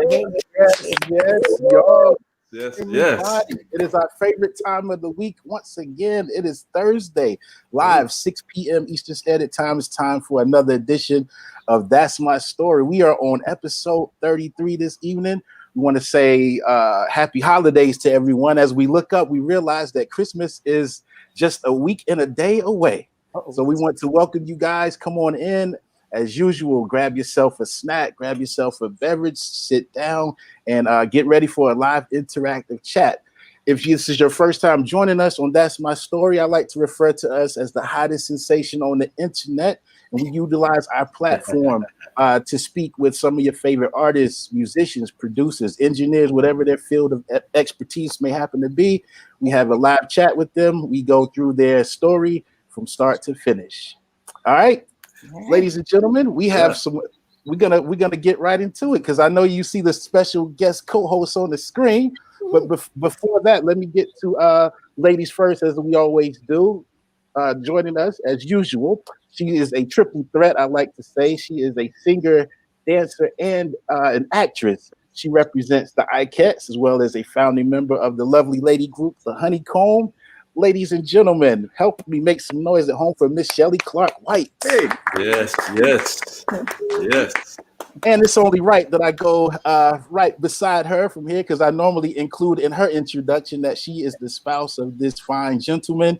Yes, y'all. Yes. It is our favorite time of the week. Once again, it is Thursday, live 6 p.m. Eastern Standard Time. It's time for another edition of That's My Story. We are on episode 33 this evening. We want to say happy holidays to everyone. As we look up, we realize that Christmas is just a week and a day away. So we want to welcome you guys. Come on in. As usual, grab yourself a snack, grab yourself a beverage, sit down, and get ready for a live interactive chat. If this is your first time joining us on That's My Story, I like to refer to us as the hottest sensation on the internet. And we utilize our platform to speak with some of your favorite artists, musicians, producers, engineers, whatever their field of expertise may happen to be. We have a live chat with them. We go through their story from start to finish. All right. Ladies and gentlemen, we have some. We're gonna get right into it because I know you see the special guest co-host on the screen. But before that, let me get to ladies first, as we always do. Joining us as usual, she is a triple threat. I like to say she is a singer, dancer, and an actress. She represents the ICATs as well as a founding member of the lovely lady group, the Honeycomb. Ladies and gentlemen, help me make some noise at home for Miss Shelly Clark White. Hey. Yes. And it's only right that I go right beside her from here because I normally include in her introduction that she is the spouse of this fine gentleman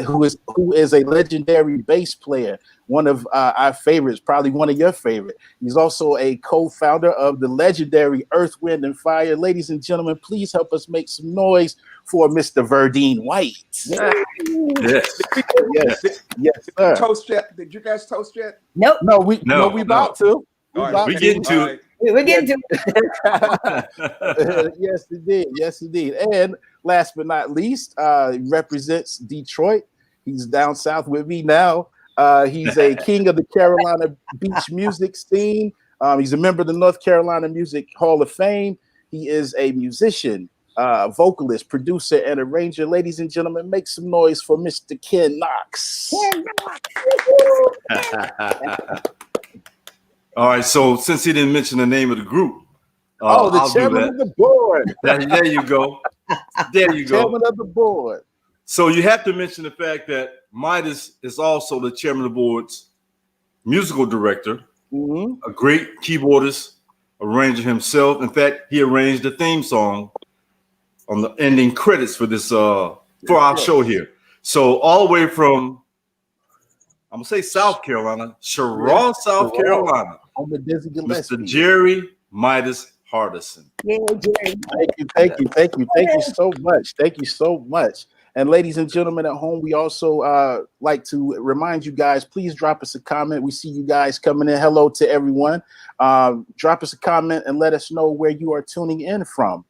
who is a legendary bass player, one of our favorites, probably one of your favorite. He's also a co-founder of the legendary Earth, Wind, and Fire. Ladies and gentlemen, please help us make some noise for Mr. Verdine White. Yes, sir. Toast yet? Did you guys toast yet? Nope. No, we about to. We getting to it. We're getting to it. Yes, indeed. And last but not least, represents Detroit. He's down south with me now. He's a king of the Carolina beach music scene. He's a member of the North Carolina Music Hall of Fame. He is a musician, vocalist, producer, and arranger. Ladies and gentlemen, make some noise for Mr. Ken Knox. All right, so since he didn't mention the name of the group, the chairman of the board. There you go. Chairman of the board. So you have to mention the fact that Midas is also the chairman of the board's musical director, a great keyboardist, arranger himself. In fact, he arranged the theme song on the ending credits for this for our show here. So all the way from, I'm gonna say South Carolina, Sharon, South Carolina. Mr. Jerry Midas Hardison. Yeah, Jerry. Thank you so much. Thank you so much. And ladies and gentlemen at home, we also like to remind you guys, please drop us a comment. We see you guys coming in. Hello to everyone. Drop us a comment and let us know where you are tuning in from.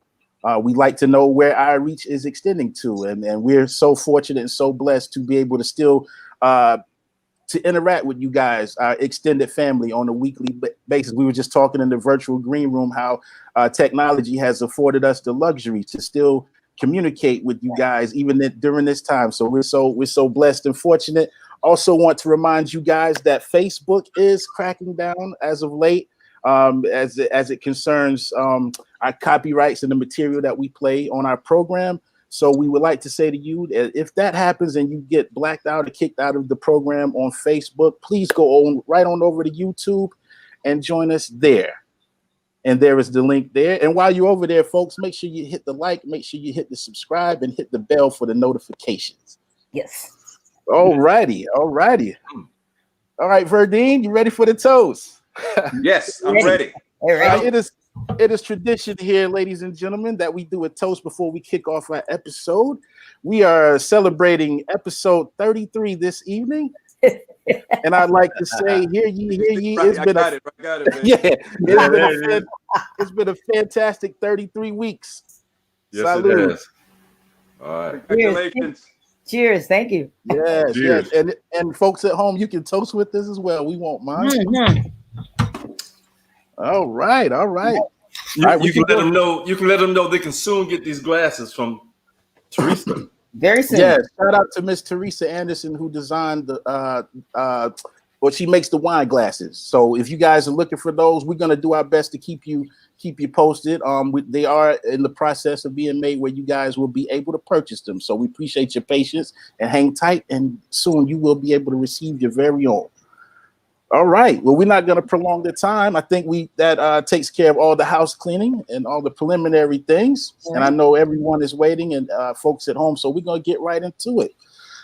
We like to know where our reach is extending to. And we're so fortunate and so blessed to be able to still to interact with you guys, our extended family, on a weekly basis. We were just talking in the virtual green room how technology has afforded us the luxury to still communicate with you guys even during this time. So we're so blessed and fortunate. Also want to remind you guys that Facebook is cracking down as of late, as it concerns our copyrights and the material that we play on our program. So we would like to say to you, if that happens and you get blacked out or kicked out of the program on Facebook, please go right on over to YouTube and join us there. And there is the link there. And while you're over there, folks, make sure you hit the like, make sure you hit the subscribe, and hit the bell for the notifications. Yes. All righty. All right, Verdine, you ready for the toast? Yes, I'm ready. All right. It is tradition here, ladies and gentlemen, that we do a toast before we kick off our episode. We are celebrating episode 33 this evening. And I'd like to say, hear ye. It's been a fantastic 33 weeks. Yes, Salud. it is. All right. Congratulations. Cheers. Thank you. Yes, Cheers. yes. And folks at home, you can toast with us as well. We won't mind. All right. You can let them know. You can let them know they can soon get these glasses from Teresa. Very soon. Yeah, shout out to Miss Teresa Anderson, who designed the she makes the wine glasses. So if you guys are looking for those, we're gonna do our best to keep you keep you posted. They are in the process of being made where you guys will be able to purchase them. So we appreciate your patience and hang tight. And soon you will be able to receive your very own. All right. Well, we're not going to prolong the time. I think that takes care of all the house cleaning and all the preliminary things. Yeah. And I know everyone is waiting and folks at home. So we're going to get right into it.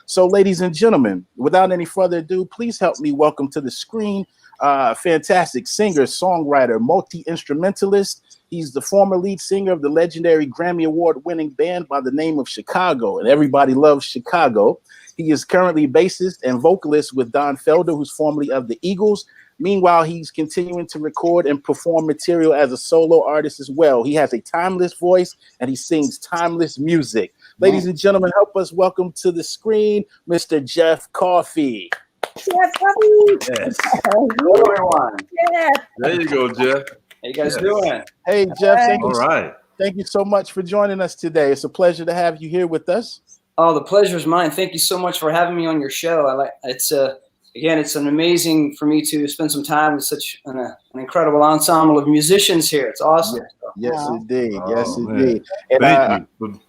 So, ladies and gentlemen, without any further ado, please help me welcome to the screen fantastic singer, songwriter, multi-instrumentalist. He's the former lead singer of the legendary Grammy Award-winning band by the name of Chicago, and everybody loves Chicago. He is currently bassist and vocalist with Don Felder, who's formerly of the Eagles. Meanwhile, he's continuing to record and perform material as a solo artist as well. He has a timeless voice, and he sings timeless music. Ladies and gentlemen, help us welcome to the screen, Mr. Jeff Coffey. Jeff Coffey. Yes. Hello, everyone. Yeah. There you go, Jeff. How you guys doing? Hey, Jeff. All right. Thank you so much for joining us today. It's a pleasure to have you here with us. Oh, the pleasure is mine. Thank you so much for having me on your show. It's an amazing for me to spend some time with such an incredible ensemble of musicians here. It's awesome. Yes, indeed. Yes, man. indeed. And Thank you.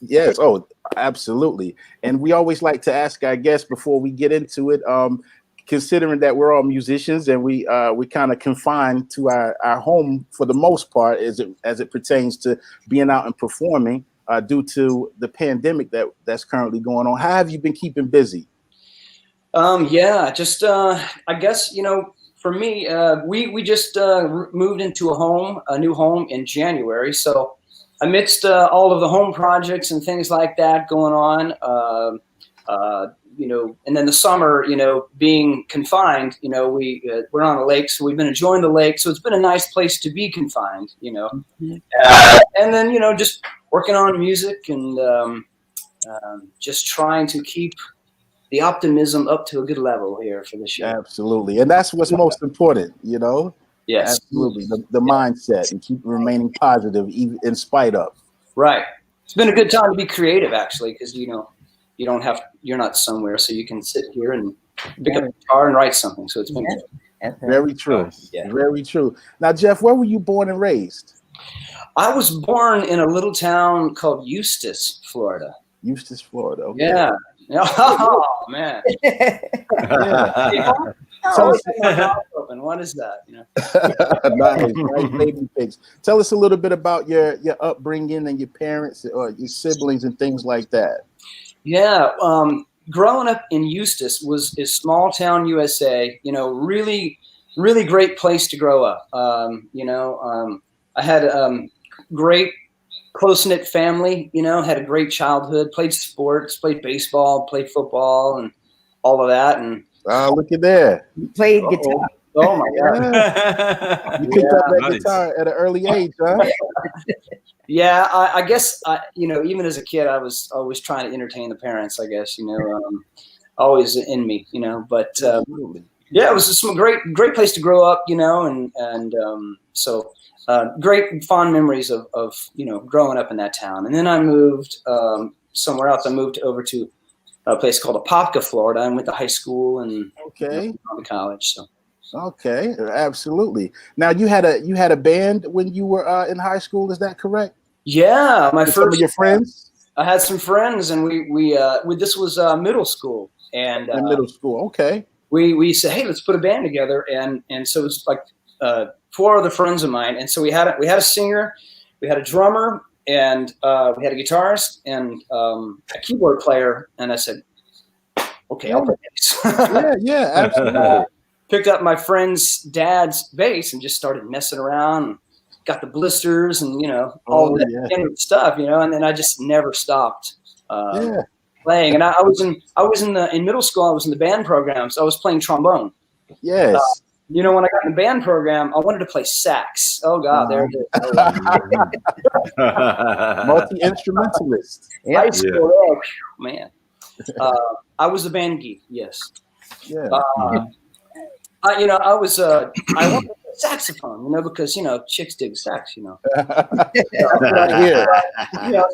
Yes. Oh, absolutely. And we always like to ask our guests before we get into it, considering that we're all musicians and we kind of confined to our home for the most part as it pertains to being out and performing due to the pandemic that's currently going on. How have you been keeping busy? I guess, for me, we just moved into a new home in January. So amidst all of the home projects and things like that going on, and then the summer, being confined, we're on a lake, so we've been enjoying the lake. So it's been a nice place to be confined, and then, just working on music and just trying to keep the optimism up to a good level here for this year. Absolutely. And that's what's most important, Yes. Absolutely. The mindset and keep remaining positive even in spite of. Right. It's been a good time to be creative, actually, because, you're not somewhere, so you can sit here and pick up a guitar and write something. So it's been good. Very true. Yeah. Very true. Now, Jeff, where were you born and raised? I was born in a little town called Eustis, Florida. Eustis, Florida. Okay. Yeah. Oh, man. What is that? Nice baby pics. Tell us a little bit about your upbringing and your parents or your siblings and things like that. Yeah, growing up in Eustis is small town USA. Really, really great place to grow up. I had great close-knit family. Had a great childhood. Played sports, played baseball, played football, and all of that. And look at there. You played guitar. Oh my God! You picked up that guitar at an early age, huh? Yeah, I guess even as a kid, I was always trying to entertain the parents. I guess always in me, But yeah, it was just some great place to grow up, so great fond memories of growing up in that town. And then I moved somewhere else. I moved over to a place called Apopka, Florida, and went to high school and to college. So. Okay, absolutely. Now you had a band when you were in high school. Is that correct? Yeah, some of your friends. I had some friends, and we this was middle school, and middle school. Okay. We said, hey, let's put a band together, and so it was like 4 other friends of mine, and so we had a singer, we had a drummer, and we had a guitarist and a keyboard player, and I said, okay, I'll play bass. yeah, absolutely. Picked up my friend's dad's bass and just started messing around. Got the blisters and all that stuff, and then I just never stopped playing. And I was in middle school. I was in the band program, so I was playing trombone. Yes. When I got in the band program, I wanted to play sax. Oh God, there it is. Multi-instrumentalist. High school, oh, man. I was a band geek. Yes. Yeah. I wanted a saxophone, because chicks dig sax,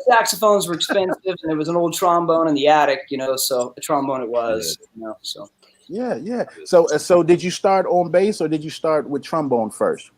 saxophones were expensive, and there was an old trombone in the attic, so a trombone it was, so. Yeah. So did you start on bass or did you start with trombone first?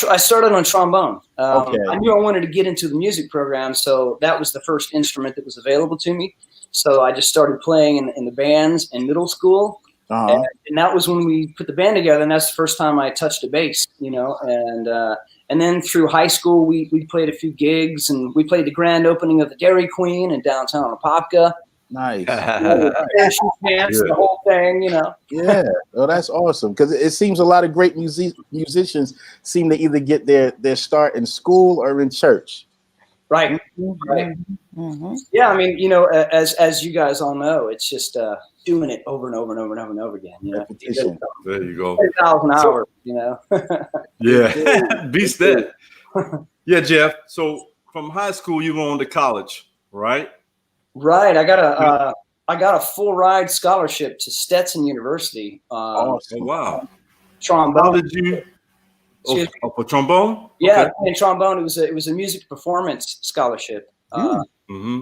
I started on trombone. Okay. I knew I wanted to get into the music program, so that was the first instrument that was available to me. So I just started playing in the bands in middle school. Uh-huh. And that was when we put the band together, and that's the first time I touched a bass, and then through high school, we played a few gigs, and we played the grand opening of the Dairy Queen in downtown Apopka. Nice. The whole thing, Yeah. Well, that's awesome, because it seems a lot of great musicians seem to either get their start in school or in church. Right. Right. Mm-hmm. Yeah, I mean, as you guys all know, it's just doing it over and over and over and over and over again. Repetition. There you go. 10,000 hours. Yeah, beats that. Yeah, Jeff. So from high school, you went on to college, right? Right. I got a full ride scholarship to Stetson University. Awesome. Oh, wow. Trombone. How did you? For trombone? Yeah, Okay. in trombone, it was a music performance scholarship. Mm-hmm.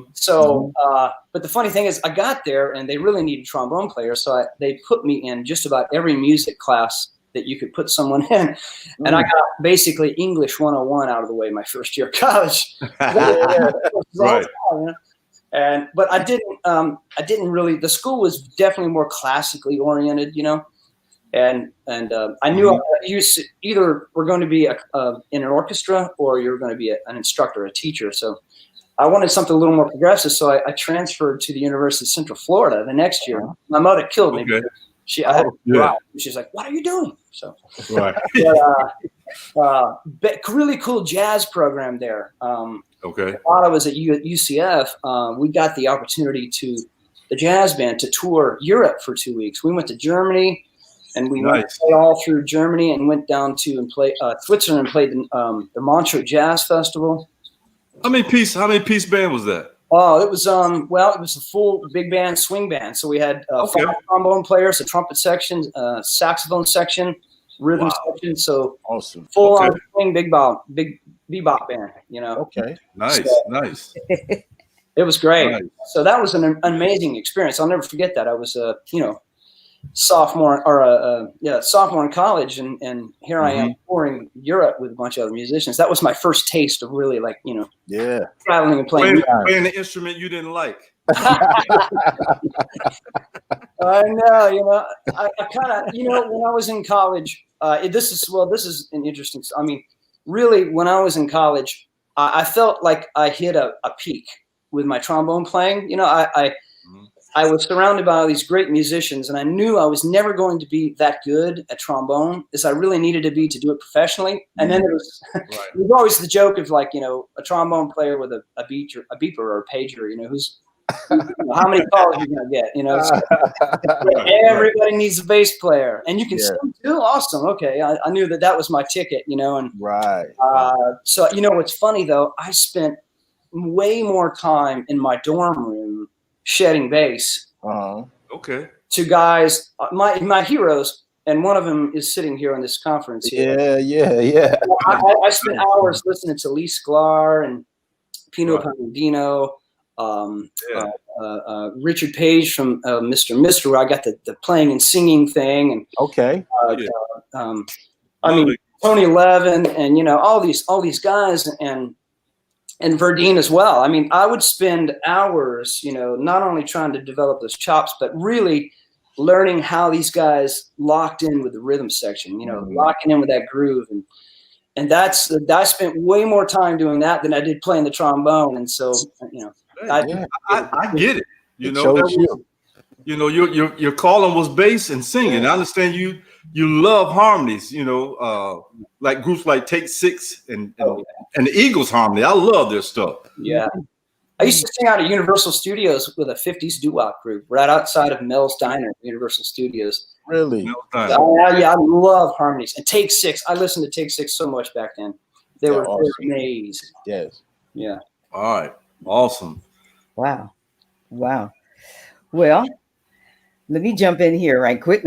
But the funny thing is, I got there and they really needed trombone players, so they put me in just about every music class that you could put someone in, and I got basically English 101 out of the way my first year of college. Right. But I didn't really. The school was definitely more classically oriented, and I knew you either were going to be in an orchestra or you're going to be an instructor, a teacher. So I wanted something a little more progressive. So I transferred to the University of Central Florida the next year. My mother killed me. Okay. She's like, "What are you doing?" So, Right. really cool jazz program there. Okay. While I was at UCF, we got the opportunity the jazz band to tour Europe for 2 weeks. We went to Germany, and we went all through Germany and went down to and play Switzerland and played the Montreux Jazz Festival. How many piece band was that? Oh, it was it was a full big band, swing band. So we had 5 trombone players, a trumpet section, saxophone section, rhythm section. So awesome, full on swing big bebop band. Okay, nice. It was great. Nice. So that was an amazing experience. I'll never forget that. I was sophomore in college, and here I am touring Europe with a bunch of other musicians. That was my first taste of really traveling and playing the instrument you didn't like. I know, I kind of, when I was in college, this is an interesting, I mean, really when I was in college, I felt like I hit a peak with my trombone playing. I was surrounded by all these great musicians, and I knew I was never going to be that good at trombone as I really needed to be to do it professionally. And then it was always the joke of a trombone player with a beeper or a pager, who's how many calls you're going to get, So everybody needs a bass player, and you can sing too. Awesome. Okay. I knew that was my ticket, and so, what's funny though, I spent way more time in my dorm room shedding bass to guys, my heroes, and one of them is sitting here on this conference here. Yeah. I spent hours listening to Lee Sklar and Pino Palladino, Richard Page from Mr. where I got the playing and singing thing, and I mean Tony Levin, and all these guys, and Verdine as well. I mean, I would spend hours, not only trying to develop those chops, but really learning how these guys locked in with the rhythm section, locking in with that groove. And I spent way more time doing that than I did playing the trombone. And so, I get it. Your calling was bass and singing. I understand you love harmonies, like groups like Take Six and the Eagles harmony. I love their stuff. Yeah. I used to sing out at Universal Studios with a 50s doo-wop group right outside of Mel's Diner at Universal Studios. Really? I love harmonies. And Take Six, I listened to Take Six so much back then. They were amazing. Yes. Yeah. All right. Awesome. Wow. Well, let me jump in here right quick.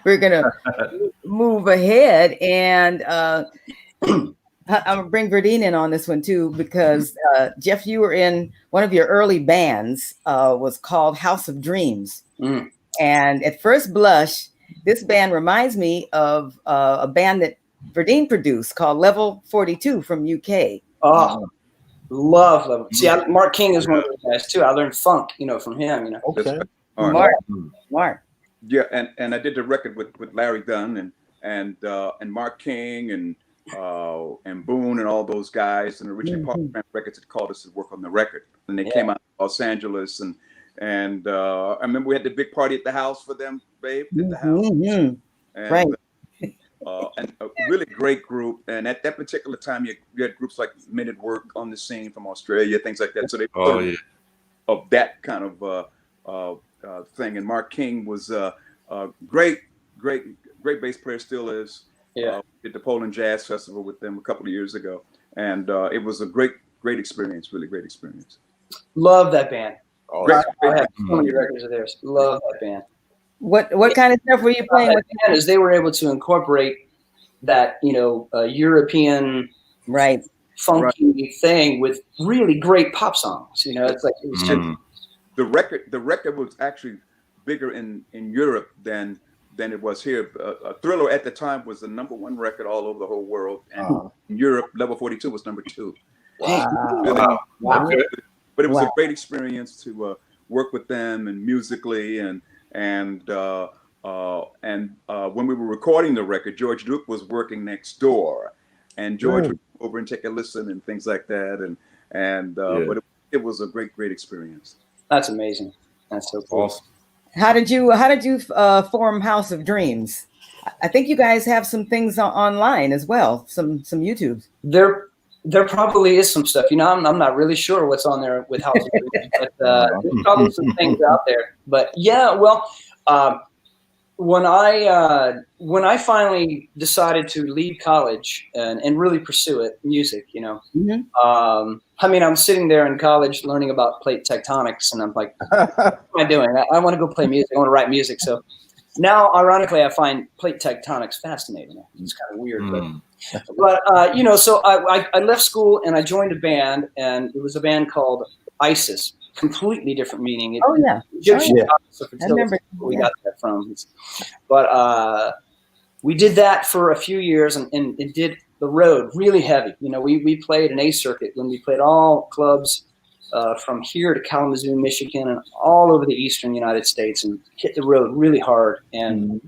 We're going to move ahead, and I'm going to bring Verdine in on this one too, because Jeff, you were in one of your early bands, was called House of Dreams. And at first blush, this band reminds me of a band that Verdine produced called Level 42 from UK. Oh, love Level. See, Mark King is one of those guys too. I learned funk, from him. Okay. Mark. Yeah, and I did the record with Larry Dunn and Mark King and Boone and all those guys. And originally Park Records had called us to work on the record, and they came out to Los Angeles and I remember we had the big party at the house for them, babe, at the house. And, Right. And a really great group. And at that particular time, you had groups like Men at Work on the scene from Australia, things like that. So they of that kind of thing. And Mark King was a great bass player, still is. Yeah. Did the Poland Jazz Festival with them a couple of years ago, and it was a great experience, really great experience. Love that band. Oh, I have so many records of theirs. Love that band. What kind of stuff were you playing with? Is they were able to incorporate that European funky thing with really great pop songs. It's like it was just, the record was actually bigger in Europe than it was here. Thriller at the time was the #1 record all over the whole world, and in Europe, Level 42 was #2. Wow. Okay. But it was a great experience to work with them and musically and when we were recording the record, George Duke was working next door, and George would go over and take a listen and things like that, but it was a great experience. That's amazing. That's so cool. Awesome. How did you form House of Dreams? I think you guys have some things online as well, some YouTubes. There probably is some stuff. I'm not really sure what's on there with House of Dreams, but there's probably some things out there. But yeah, well, when I finally decided to leave college and really pursue it, music, I'm sitting there in college learning about plate tectonics, and I'm like, what am I doing? I want to go play music. I want to write music. So now, ironically, I find plate tectonics fascinating. It's kind of weird, but so I left school and I joined a band, and it was a band called ISIS. Completely different meaning. Egyptian goddess of fertility. We got that from. But we did that for a few years and did the road really heavy. We played an A circuit when we played all clubs from here to Kalamazoo, Michigan, and all over the eastern United States, and hit the road really hard. And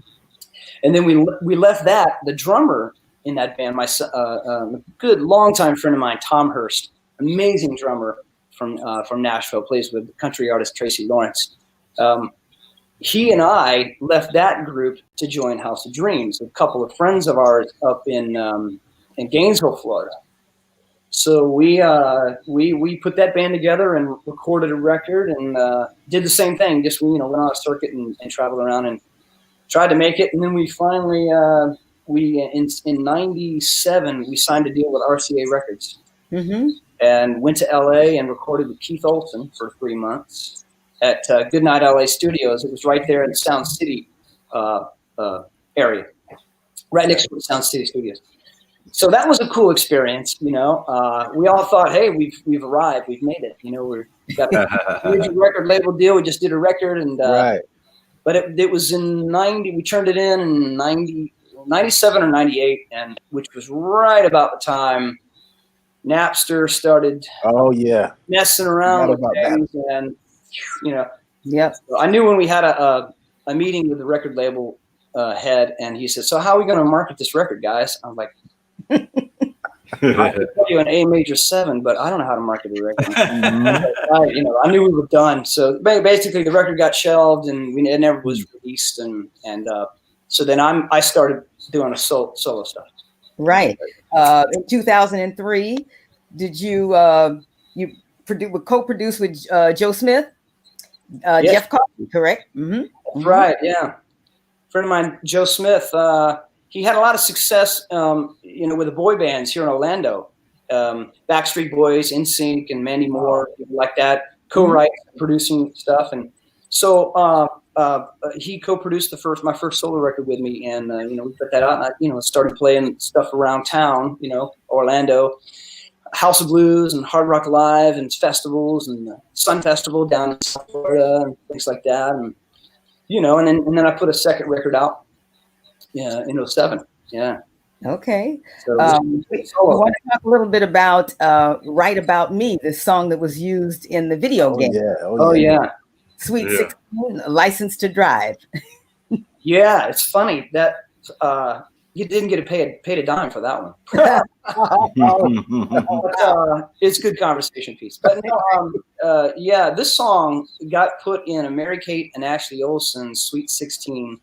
then we left that. The drummer in that band, my good longtime friend of mine, Tom Hurst, amazing drummer from Nashville, plays with country artist Tracy Lawrence. He and I left that group to join House of Dreams, a couple of friends of ours up in Gainesville, Florida. So we put that band together and recorded a record and did the same thing. Just went on a circuit and traveled around and tried to make it. And then we finally in '97 we signed a deal with RCA Records. And went to LA and recorded with Keith Olsen for 3 months at Goodnight LA Studios. It was right there in the Sound City area, right next to the Sound City Studios. So that was a cool experience. We all thought, hey, we've arrived, we've made it. We got a record label deal. We just did a record, and but it was in '90. We turned it in '97 or '98, and which was right about the time Napster started messing around with things, and so I knew when we had a meeting with the record label head, and he said, so how are we going to market this record, guys? I was like, I could tell you an A major 7, but I don't know how to market the record. I knew we were done. So basically the record got shelved, and it never was released, and so then I started doing a solo stuff. Right. In 2003, did you co-produce with Joe Smith? Yes. Jeff Coffey, correct? That's right, yeah. Friend of mine, Joe Smith, he had a lot of success, with the boy bands here in Orlando. Backstreet Boys, NSYNC, and Mandy Moore, people like that, co-writing, producing stuff. And so he co-produced my first solo record with me, and we put that out, and I started playing stuff around town, Orlando, House of Blues and Hard Rock Live and festivals and Sun Festival down in South Florida and things like that, and and then I put a second record out in '07. Yeah. Okay. So We want to talk a little bit about "Right About Me," the song that was used in the video game. Yeah. Oh yeah. Sweet 16, License to Drive. Yeah, it's funny that you didn't get paid a dime for that one. But, it's good conversation piece. But no, yeah, this song got put in a Mary-Kate and Ashley Olsen's Sweet 16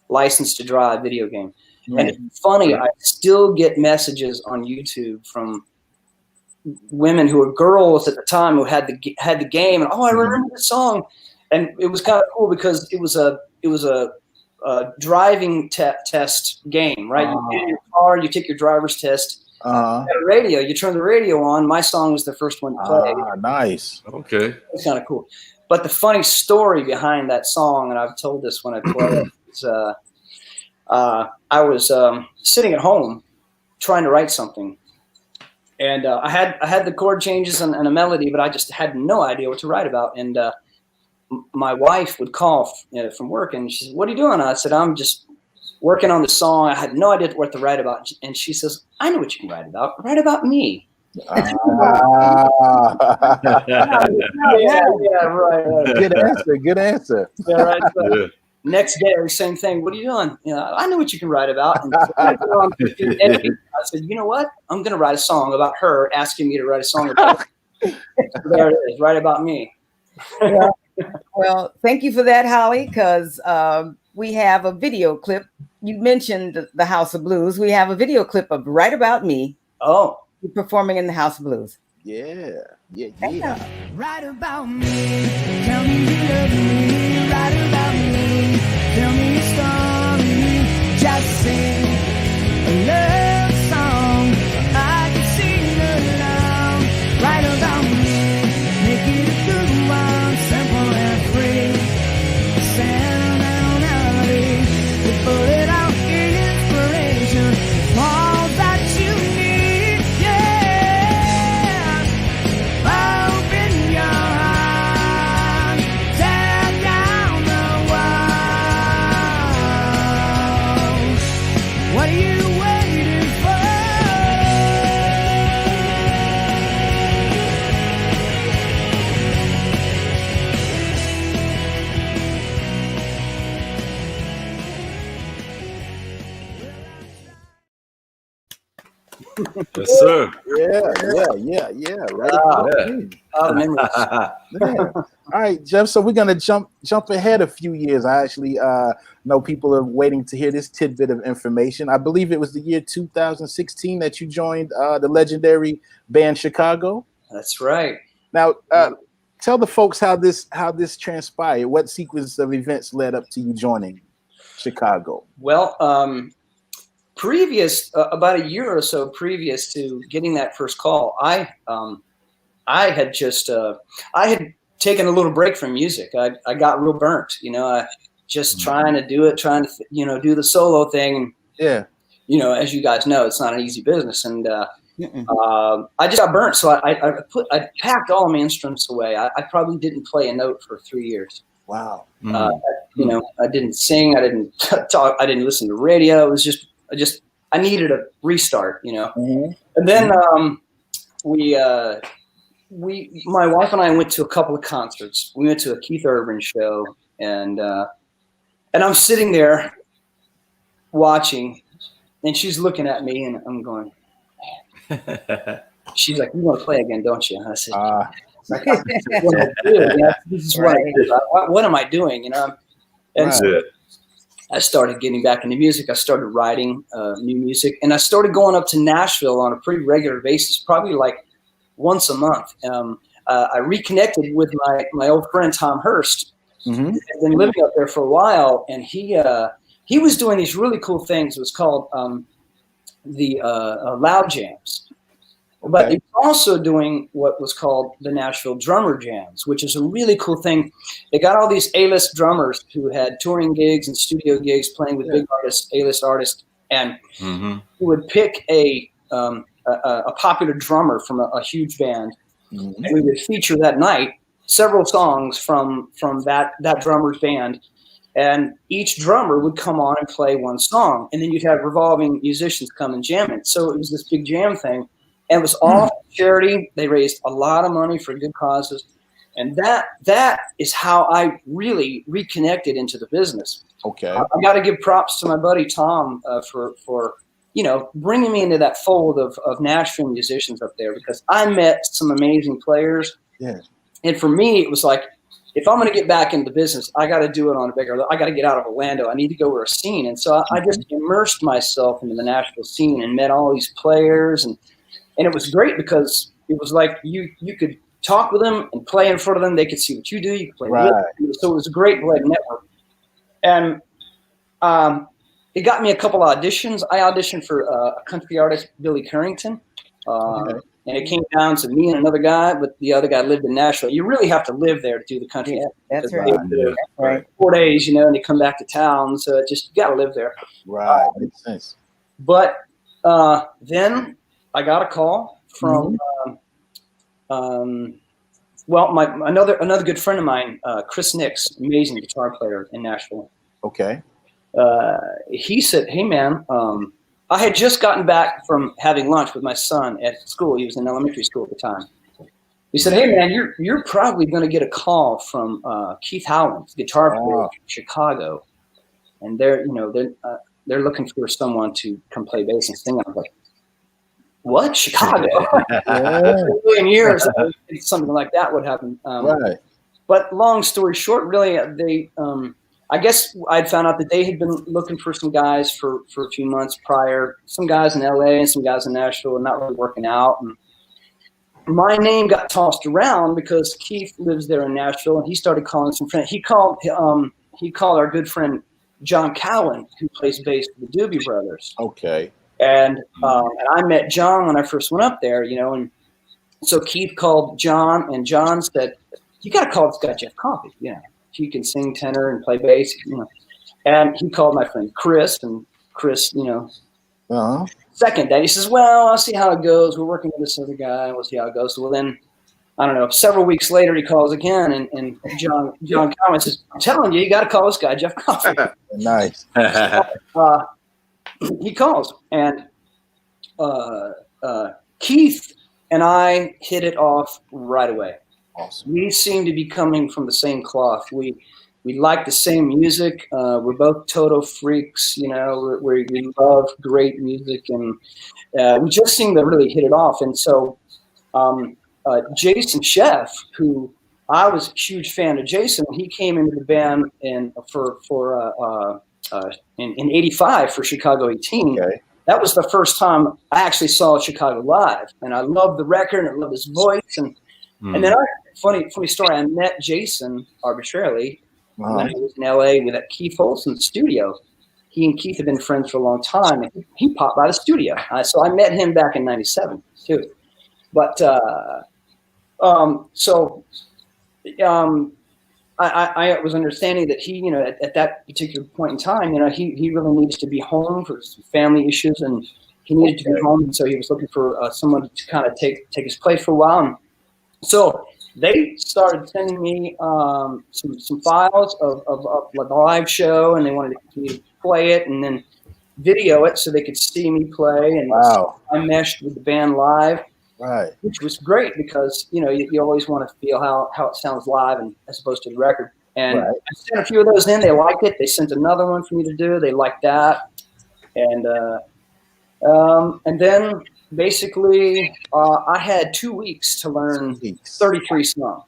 License to Drive video game. And it's funny, I still get messages on YouTube from women who were girls at the time who had the game, and I remember the song. And it was kind of cool because it was a driving test game, right? You get in your car, you take your driver's test. You got a radio, you turn the radio on. My song was the first one to play. Nice. Okay. It's kind of cool. But the funny story behind that song, and I've told this when I play it, is I was sitting at home trying to write something. And I had the chord changes and a melody, but I just had no idea what to write about. And my wife would call from work, and she said, "What are you doing?" I said, "I'm just working on the song. I had no idea what to write about." And she says, "I know what you can write about. Write about me." Yeah, right. Good answer. Yeah, right. So next day, same thing. "What are you doing?" "I know what you can write about." And I said, "You know what? I'm going to write a song about her asking me to write a song about her." So there it is. Write about me. Yeah. Well, thank you for that, Holly, because we have a video clip. You mentioned the House of Blues. We have a video clip of "Right About Me." Oh. You performing in the House of Blues. Yeah. Right about me. Tell me you love me. Right about me. Tell me your story. Just sing a love song. I can sing along. Right about me. Make it a good one. Simple and free. Sound and melody. We put it out in inspiration. All that you need. Yeah. Open your heart. Tear down the walls. What are you waiting for? Yes, sir. Yeah. Right. Memories. All right, Jeff. So we're gonna jump ahead a few years. I actually know people are waiting to hear this tidbit of information. I believe it was the year 2016 that you joined the legendary band Chicago. That's right. Now, tell the folks how this transpired. What sequence of events led up to you joining Chicago? Well, about a year or so previous to getting that first call, I had just I had taken a little break from music. I got real burnt, just trying to do do the solo thing. Yeah. As you guys know, it's not an easy business, and I just got burnt. So I packed all my instruments away. I probably didn't play a note for 3 years. Wow. I didn't sing. I didn't talk. I didn't listen to radio. It was just I needed a restart, And then my wife and I went to a couple of concerts. We went to a Keith Urban show, and I'm sitting there watching, and she's looking at me, and I'm going, man. She's like, "You want to play again, don't you?" And I said, "What I do? This is what I do. What am I doing?" And so I started getting back into music. I started writing new music, and I started going up to Nashville on a pretty regular basis, probably like once a month. I reconnected with my old friend Tom Hurst. I'd been living up there for a while, and he was doing these really cool things. It was called the Loud Jams. But he was also doing what was called the Nashville Drummer Jams, which is a really cool thing. They got all these A-list drummers who had touring gigs and studio gigs playing with big artists, A-list artists, and he would pick a popular drummer from a huge band, and we would feature that night several songs from that drummer's band. And each drummer would come on and play one song, and then you'd have revolving musicians come and jam it. So it was this big jam thing, and it was all charity. They raised a lot of money for good causes, and that is how I really reconnected into the business. Okay. I got to give props to my buddy Tom for bringing me into that fold of Nashville musicians up there, because I met some amazing players. Yeah. And for me, it was like, if I'm going to get back into the business, I got to do it on a bigger level. I got to get out of Orlando. I need to go where a scene. And so I just immersed myself into the Nashville scene and met all these players. And it was great because it was like you could talk with them and play in front of them. They could see what you do. You could play with them. So it was a great like network. And it got me a couple auditions. I auditioned for a country artist, Billy Currington. And it came down to me and another guy, but the other guy lived in Nashville. You really have to live there to do the country. Yeah, that's right. Right. 4 days, and they come back to town. So it just, you got to live there. Right. Makes sense. But then I got a call from, another good friend of mine, Chris Nix, amazing guitar player in Nashville. Okay. He said, "Hey man, I had just gotten back from having lunch with my son at school. He was in elementary school at the time. He said, 'Hey man, you're probably going to get a call from Keith Howland, guitar player from Chicago, and they're looking for someone to come play bass and sing.'" I was like, "What? Chicago?" A million years, something like that would happen. Right. But long story short, really, they. I guess I'd found out that they had been looking for some guys for a few months prior, some guys in LA and some guys in Nashville, and not really working out. And my name got tossed around because Keith lives there in Nashville, and he started calling some friends. He called our good friend John Cowan, who plays bass for the Doobie Brothers. Okay. And I met John when I first went up there, and so Keith called John, and John said, "You got to call this guy Jeff Coffey, He can sing tenor and play bass, And he called my friend Chris, and Chris, second day, he says, "Well, I'll see how it goes. We're working with this other guy. We'll see how it goes." So, well, then, I don't know, several weeks later, he calls again, and John Cowan says, "I'm telling you, you got to call this guy, Jeff Coffey." Nice. He calls, and Keith and I hit it off right away. Awesome. We seem to be coming from the same cloth. We like the same music. We're both total freaks, we love great music, and we just seem to really hit it off. And so Jason Sheff, who I was a huge fan of Jason, he came into the band in '85 for Chicago 18. Okay. That was the first time I actually saw Chicago live, and I loved the record, and I loved his voice, and then funny story. I met Jason arbitrarily when he was in LA with at Keith Olsen's studio. He and Keith had been friends for a long time, and he popped by the studio. So I met him back in '97 too. But I was understanding that he, at that particular point in time, he really needs to be home for some family issues, and he needed to be home. And so he was looking for someone to kind of take his place for a while. And so they started sending me some files of like a live show, and they wanted me to play it and then video it so they could see me play. And I meshed with the band live, right? Which was great because you always want to feel how it sounds live and as opposed to the record. And I sent a few of those in. They liked it. They sent another one for me to do. They liked that, and then. Basically, I had 2 weeks to learn 33 songs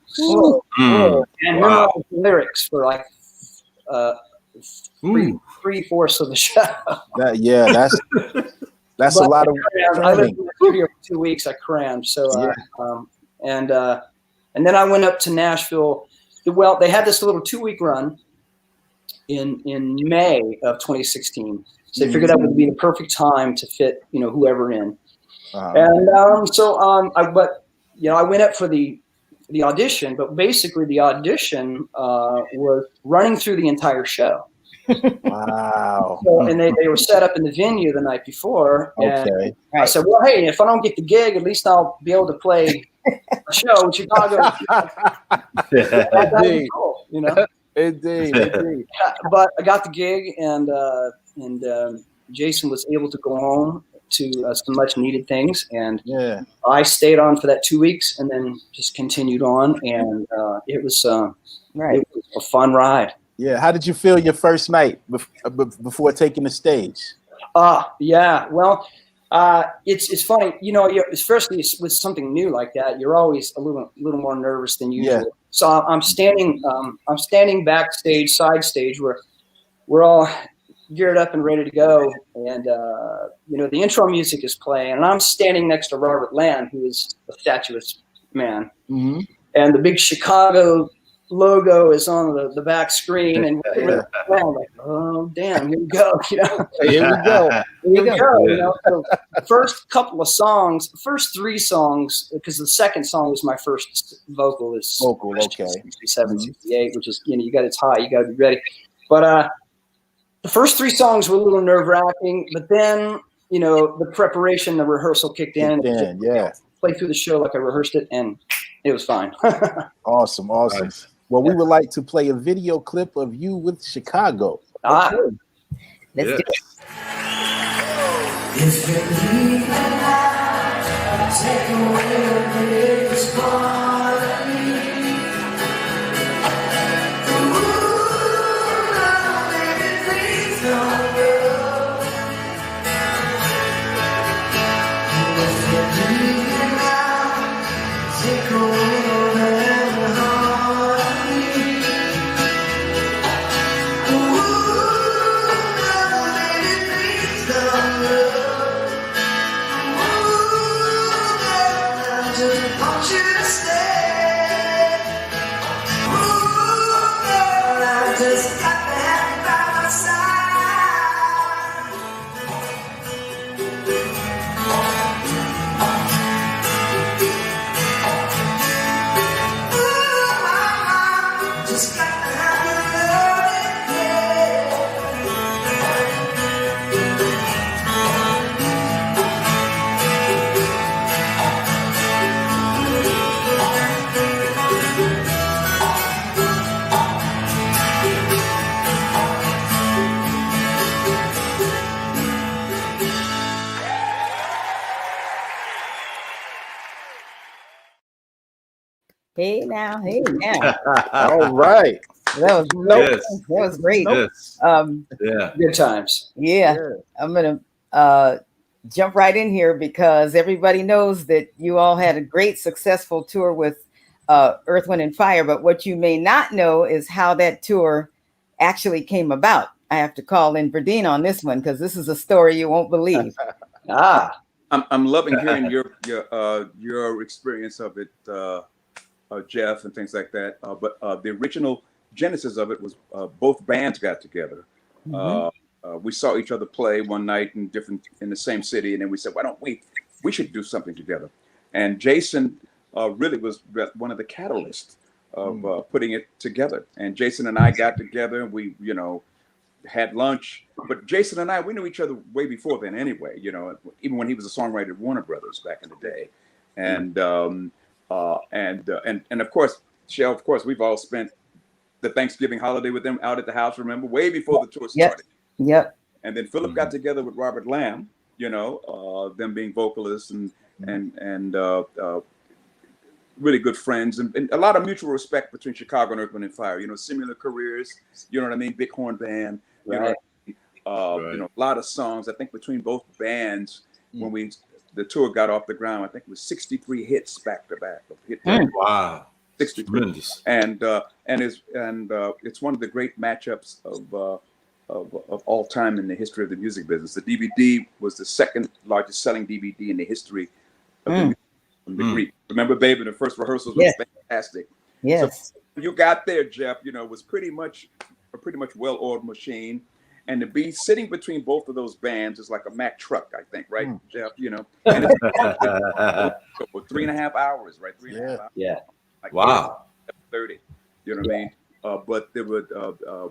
and memorize the lyrics for like 3/4 of the show. That's a lot of. I lived in the studio for 2 weeks. I crammed, so and then I went up to Nashville. Well, they had this little 2-week run in May of 2016. So they figured that would be the perfect time to fit whoever in. And I went up for the audition, but basically the audition was running through the entire show. Wow. So, and they were set up in the venue the night before. And I said, well, hey, if I don't get the gig, at least I'll be able to play a show in Chicago. That'd be cool, Indeed, indeed. But I got the gig, and Jason was able to go home to some much needed things, and Yeah. I stayed on for that 2 weeks, and then just continued on, and it was Right. it was a fun ride. Yeah. How did you feel your first night before taking the stage? Yeah. Well, it's funny, you know. Especially with something new like that, you're always a little more nervous than usual. Yeah. So I'm standing backstage, side stage, where we're all geared up and ready to go, and you know, the intro music is playing, and I'm standing next to Robert Lamb, who is a statuesque man, Mm-hmm. and the big Chicago logo is on the back screen, and we're like, oh damn, here we go, you know. Here we go. Here we go. You know, so the first couple of songs, first 3 songs, because the second song was my first vocal. Is okay. 67, 68, which is, you know, it's high, you got to be ready. But the first 3 songs were a little nerve wracking, but then, you know, the preparation, the rehearsal kicked in. Yeah. Played through the show like I rehearsed it, and it was fine. Awesome. Nice. Well, we would like to play a video clip of you with Chicago. Let's Yes. do it. It's been deep and out, take away the biggest part of me. Ooh, baby, please don't go. It's been deep and out, take away the heart of me. Ooh, baby, please don't go. I just want you to stay. Ooh, girl, I just got to have you by my side. Ooh, mama, just got to have you loving, yeah. Hey now, hey now. All right. That Yes. was great. Yes. Yeah. Good times. Yeah. I'm gonna jump right in here because everybody knows that you all had a great successful tour with Earth, Wind, and Fire, but what you may not know is how that tour actually came about. I have to call in Verdine on this one because this is a story you won't believe. I'm loving hearing your experience of it, Jeff, and things like that. But the original genesis of it was both bands got together. We saw each other play one night in the same city, and then we said, why don't we should do something together. And Jason really was one of the catalysts of putting it together. And Jason and I got together, and we, you know, had lunch. But Jason and I, we knew each other way before then anyway, you know, even when he was a songwriter at Warner Brothers back in the day. And and of course, Shell, of course, we've all spent the Thanksgiving holiday with them out at the house, remember, way before the tour started. Yep. And then Philip got together with Robert Lamb, you know, them being vocalists and really good friends, and a lot of mutual respect between Chicago and Earth, Wind, and Fire. You know, similar careers. You know what I mean? Big horn band. You know, you know, a lot of songs. I think between both bands, when the tour got off the ground, I think it was 63 hits back to back. Wow, 63. Tremendous. And it's one of the great matchups of all time in the history of the music business. The DVD was the second largest selling DVD in the history of the music. The Greek. Remember, baby, the first rehearsals was fantastic. Yes. So you got there, Jeff, you know, it was pretty much a well-oiled machine. And to be sitting between both of those bands is like a Mack truck, I think, right, Jeff? You know, and it's for 3.5 hours, right? 3.5 hours. Yeah. Like Wow. 30. You know what I mean? But there were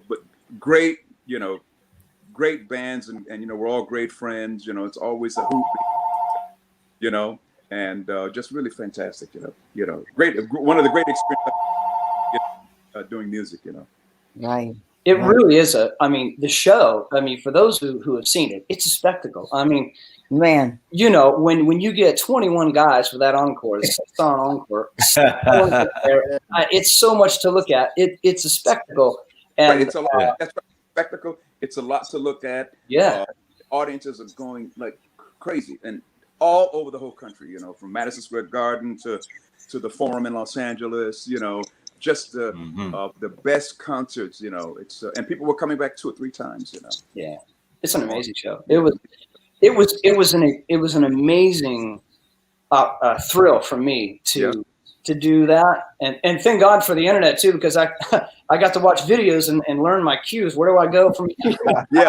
but great, you know, great bands, and you know, we're all great friends. You know, it's always a hoop, you know, and just really fantastic. You know, great. One of the great experiences doing music. You know. Right. It really is the show, for those who have seen it, it's a spectacle. Man, when you get 21 guys for that encore, the 6-song encore, it's so much to look at. It's a spectacle. And it's a lot. That's right. Spectacle. It's a lot to look at. Yeah. Audiences are going like crazy and all over the whole country, from Madison Square Garden to the Forum in Los Angeles, just the best concerts, it's and people were coming back 2 or 3 times, Yeah, it's an amazing show. It was an amazing thrill for me to do that, and thank God for the internet too, because I got to watch videos and learn my cues. Where do I go from here? We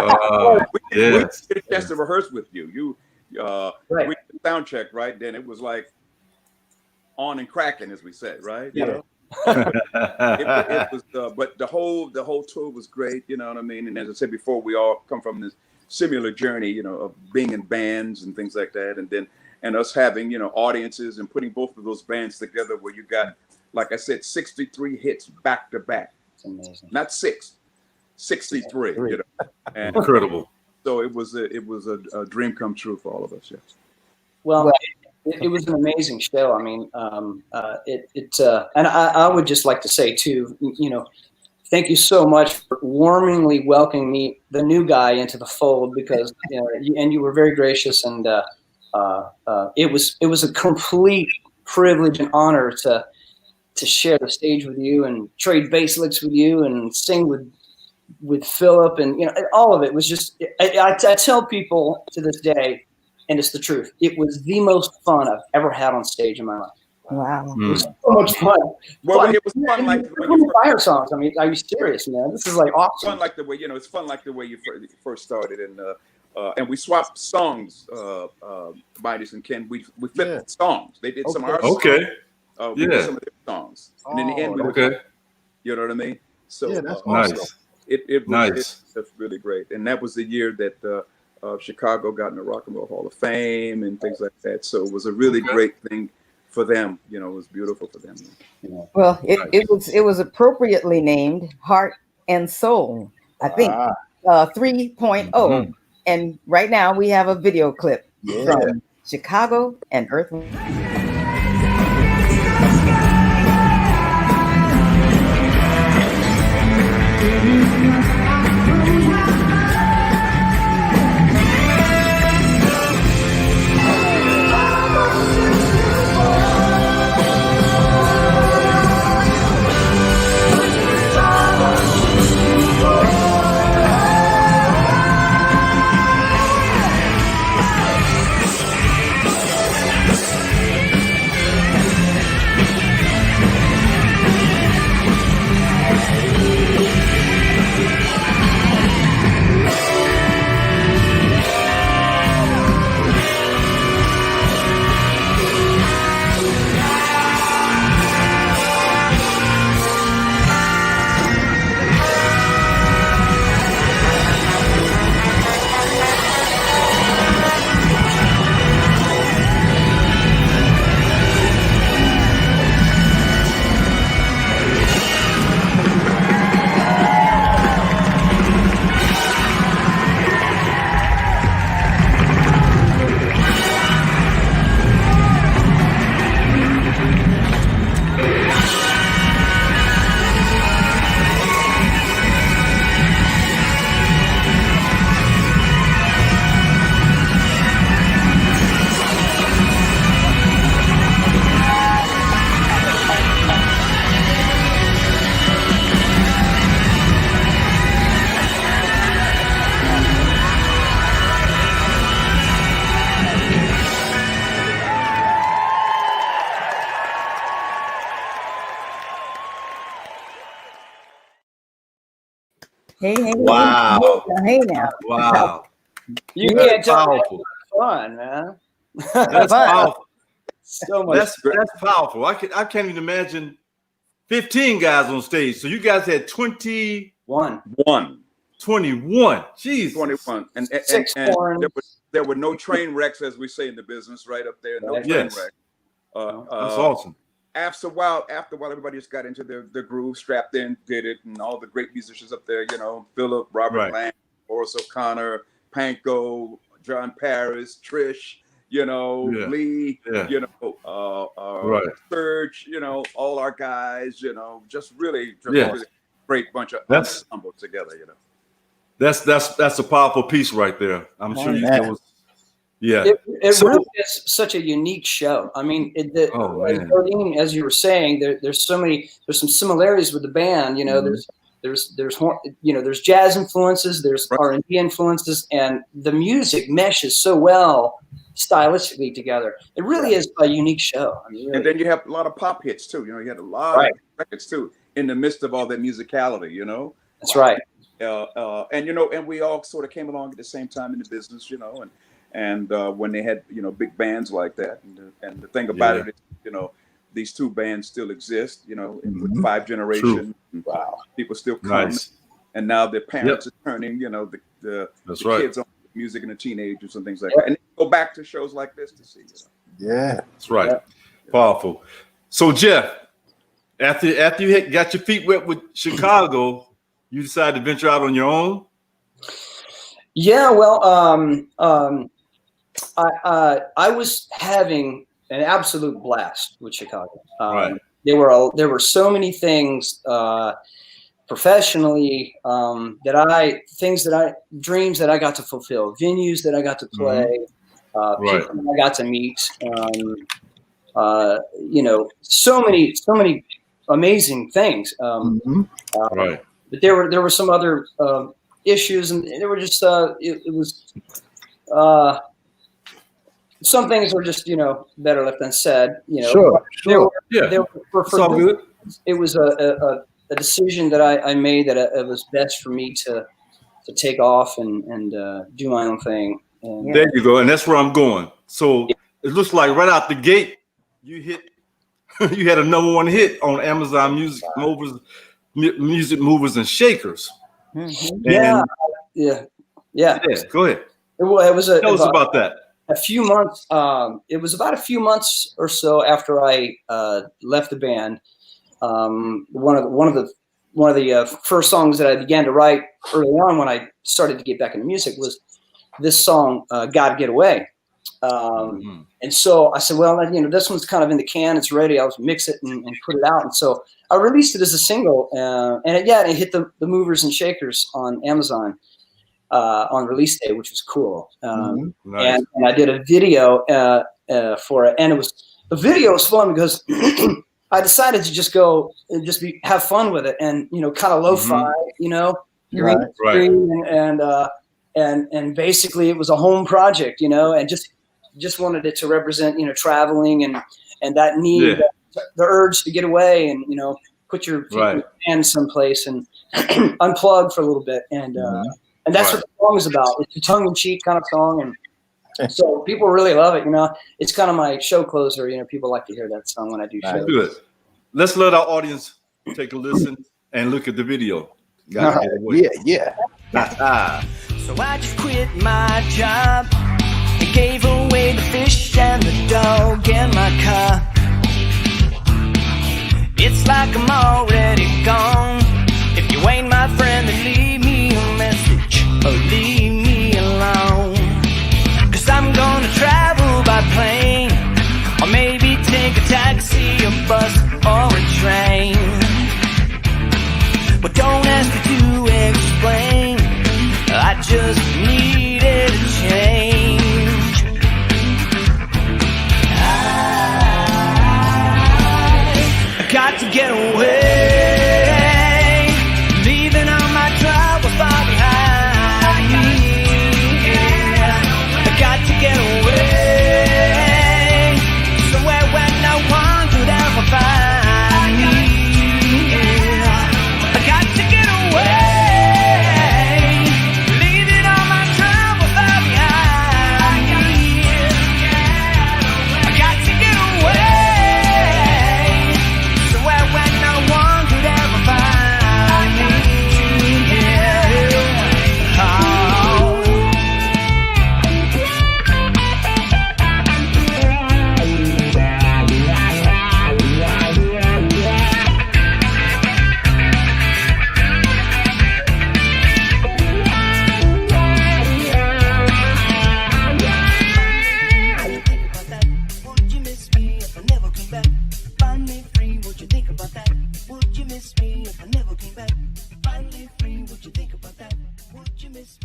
get a chance to rehearse with you. Right. We did sound check, right? Then it was like on and cracking, as we said, right? Yeah. It was, but the whole tour was great. You know what I mean? And as I said before, we all come from this similar journey, of being in bands and things like that, and us having audiences and putting both of those bands together, where you got, like I said, 63 hits back to back. It's amazing. Not 63. And incredible. So it was a dream come true for all of us. Yeah. Well, it was an amazing show. And I would just like to say too, thank you so much for warmly welcoming me, the new guy, into the fold, because you were very gracious, and it was a complete privilege and honor to share the stage with you and trade bass licks with you and sing with Philip, and all of it was just. I tell people to this day, and it's the truth, it was the most fun I've ever had on stage in my life. wow. It was so much fun. Well, it was fun like when you fire songs. Are you serious, man? This is like awesome. fun like the way it's fun like the way you first started, and we swapped songs. Midas and Ken, we flipped songs. They did some of our songs. Okay. We did some of their songs, and in the end, we were, you know what I mean? So that's awesome. Nice. It was Nice. that's really great, and that was the year that Chicago got in the Rock and Roll Hall of Fame and things like that. So it was a really great thing for them. It was beautiful for them. Well, it was appropriately named Heart and Soul, I think, 3.0. And right now we have a video clip from Chicago and Earth. Hey, Wow. Hey now. Wow. You That's can't tell me powerful. that's fun, man. That's powerful. So much. That's powerful. I can't even imagine 15 guys on stage. So you guys had 21. 21. Jeez. 21. And horns. there were no train wrecks, as we say in the business, right up there. No train wrecks. That's awesome. after a while, everybody just got into the groove, strapped in, did it, and all the great musicians up there, you know, Philip, Robert Lang, Horace O'Connor, Panko, John Paris, Trish, you know, Lee, you know, Serge, you know, all our guys, you know, just really great bunch of ensemble together, you know. That's a powerful piece right there. I'm sure you know. Yeah, it really is such a unique show. I mean, as you were saying, there's some similarities with the band. You know, there's jazz influences, there's R&B influences, and the music meshes so well stylistically together. It really is a unique show. I mean, really. And then you have a lot of pop hits too. You know, you had a lot of records too in the midst of all that musicality. You know, that's right. And you know, and we all sort of came along at the same time in the business. You know, and when they had, you know, big bands like that, and the thing about it is, you know, these two bands still exist, you know, with 5 generations. Wow, people still come, and now their parents are turning, you know, the kids on music and the teenagers and things like that, and they go back to shows like this to see. You know? Yeah, that's right. Yeah. Powerful. So Jeff, after you got your feet wet with Chicago, you decided to venture out on your own. Yeah, well, I was having an absolute blast with Chicago. There were so many things professionally dreams that I got to fulfill, venues that I got to play, people that I got to meet. You know, so many amazing things. But there were some other issues, and they were just some things were just, you know, better left unsaid. You know, it was a decision that I made that it was best for me to take off and do my own thing. And, there you go, and that's where I'm going. So it looks like right out the gate, you had a #1 hit on Amazon Music Movers and Shakers. Yeah. Go ahead. Tell us about that. A few months. It was about a few months or so after I left the band. One of the first songs that I began to write early on when I started to get back into music was this song, "Gotta Get Away." And so I said, well, you know, this one's kind of in the can, it's ready. I'll mix it and put it out. And so I released it as a single, and it hit the movers and shakers on Amazon on release day, which was cool. Nice. And I did a video for it, and the video was fun because I decided to just go and have fun with it, and, you know, kind of lo-fi, you know, and basically it was a home project, you know, and just wanted it to represent, you know, traveling and that need, the urge to get away and, you know, put your feet in your hands someplace and unplug for a little bit. And that's what the song is about. It's a tongue-in-cheek kind of song. And so people really love it. You know, it's kind of my show closer. You know, people like to hear that song when I do shows. Good. Let's let our audience take a listen and look at the video. Yeah. So I just quit my job and gave away the fish and the dog and my car. It's like I'm already gone. If you ain't my friend, then leave me a message or leave me alone. 'Cause I'm gonna travel by plane, or maybe take a taxi, a bus, or a train. But don't ask me to explain, I just needed a change. I got to get away, leaving all my troubles Yes,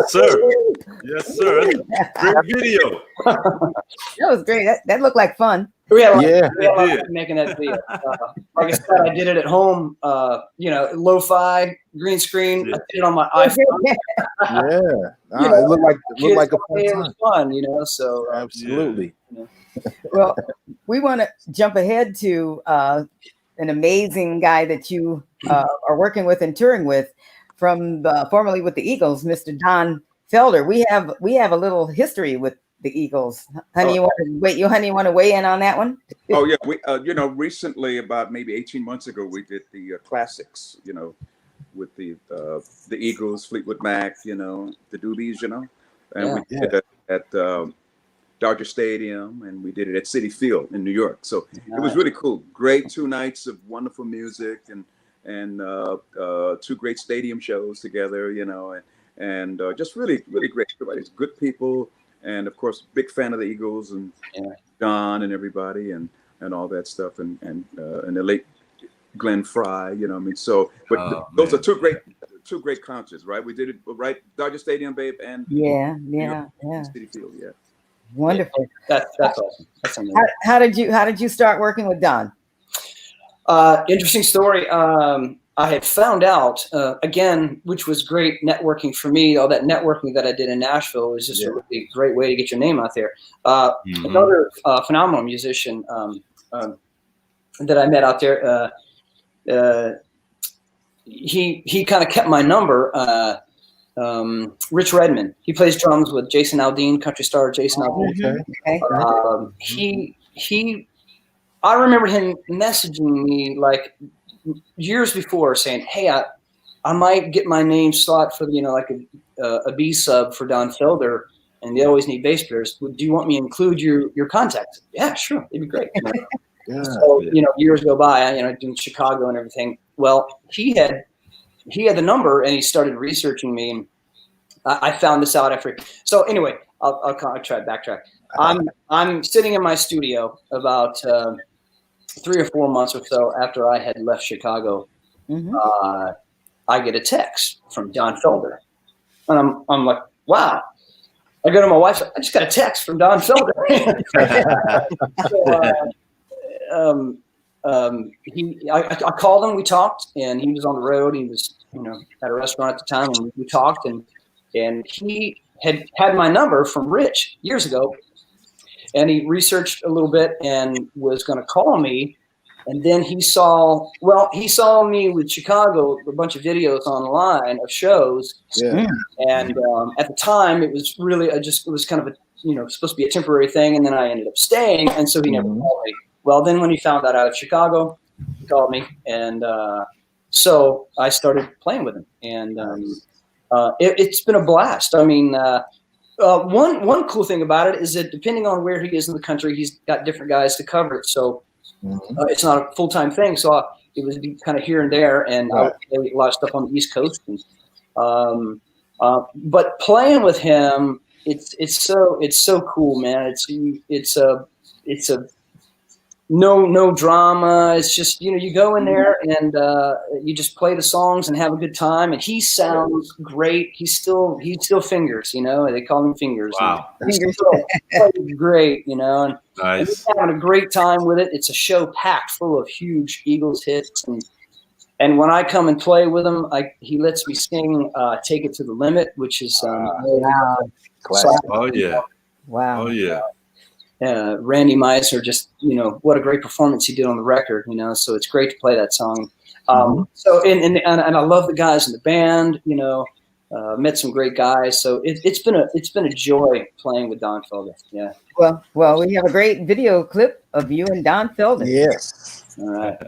sir. Yes, sir. Great video. That was great. That looked like fun. We had a lot, Yeah. we had a lot of fun making that video. Like I said, I did it at home. Lo-fi, green screen. Yeah. I did it on my iPhone. Yeah. Nah, You know, it looked like a fun it time. was fun, So Absolutely. Well, we want to jump ahead to an amazing guy that you are working with and touring with from formerly with the Eagles, Mr. Don Felder. We have a little history with the Eagles. Honey, you want to weigh in on that one? Oh yeah, we recently, about maybe 18 months ago, we did the classics, with the Eagles, Fleetwood Mac, the Doobies, and we did it at Dodger Stadium, and we did it at Citi Field in New York. So it was really cool. Great 2 nights of wonderful music and 2 great stadium shows together, and just really, really great. Everybody's good people. And of course, big fan of the Eagles and John and everybody and all that stuff and the late Glenn Fry, So, but those are two great concerts, right? We did it right, Dodger Stadium, babe, and Citi Field, yeah. Wonderful. That's awesome. That's amazing. How did you start working with Don? Interesting story. I had found out, again, which was great networking for me. All that networking that I did in Nashville was just a really great way to get your name out there. Another phenomenal musician that I met out there, he kind of kept my number. Rich Redmond. He plays drums with Jason Aldean, country star Jason Aldean. Okay. I remember him messaging me like years before saying, "Hey, I might get my name slot for like a B sub for Don Felder, and they always need bass players. Do you want me to include your contacts?" Yeah, sure, it'd be great. So years go by, doing Chicago and everything. Well, he had the number, and he started researching me, and I found this out after. So anyway, I'll try to backtrack. I'm sitting in my studio about 3 or 4 months or so after I had left Chicago. I get a text from Don Felder, and I'm like, wow. I go to my wife. I just got a text from Don Felder. I called him. We talked, and he was on the road. He was at a restaurant at the time, and we talked, and he had my number from Rich years ago. And he researched a little bit and was going to call me. And then he saw me with Chicago, a bunch of videos online of shows. Yeah. And at the time, it was really it was kind of supposed to be a temporary thing. And then I ended up staying. And so he never called me. Well, then when he found that out of Chicago, he called me. And so I started playing with him. And it's been a blast. I mean, one cool thing about it is that depending on where he is in the country, he's got different guys to cover it. So it's not a full-time thing. So it was kind of here and there, and I played a lot of stuff on the East Coast. And, but playing with him, it's so cool, man. It's a no drama. It's just you go in there and you just play the songs and have a good time. And he sounds great. He still fingers. They call him fingers. Wow, fingers. Great. And nice. And having a great time with it. It's a show packed full of huge Eagles hits. And when I come and play with him, he lets me sing "Take It to the Limit," which is classic. Oh yeah. Wow. Oh yeah. Randy Meisner, just what a great performance he did on the record, so it's great to play that song. So and I love the guys in the band, met some great guys, so it's been a joy playing with Don Felder. Yeah. Well, we have a great video clip of you and Don Felder. Yes. All right.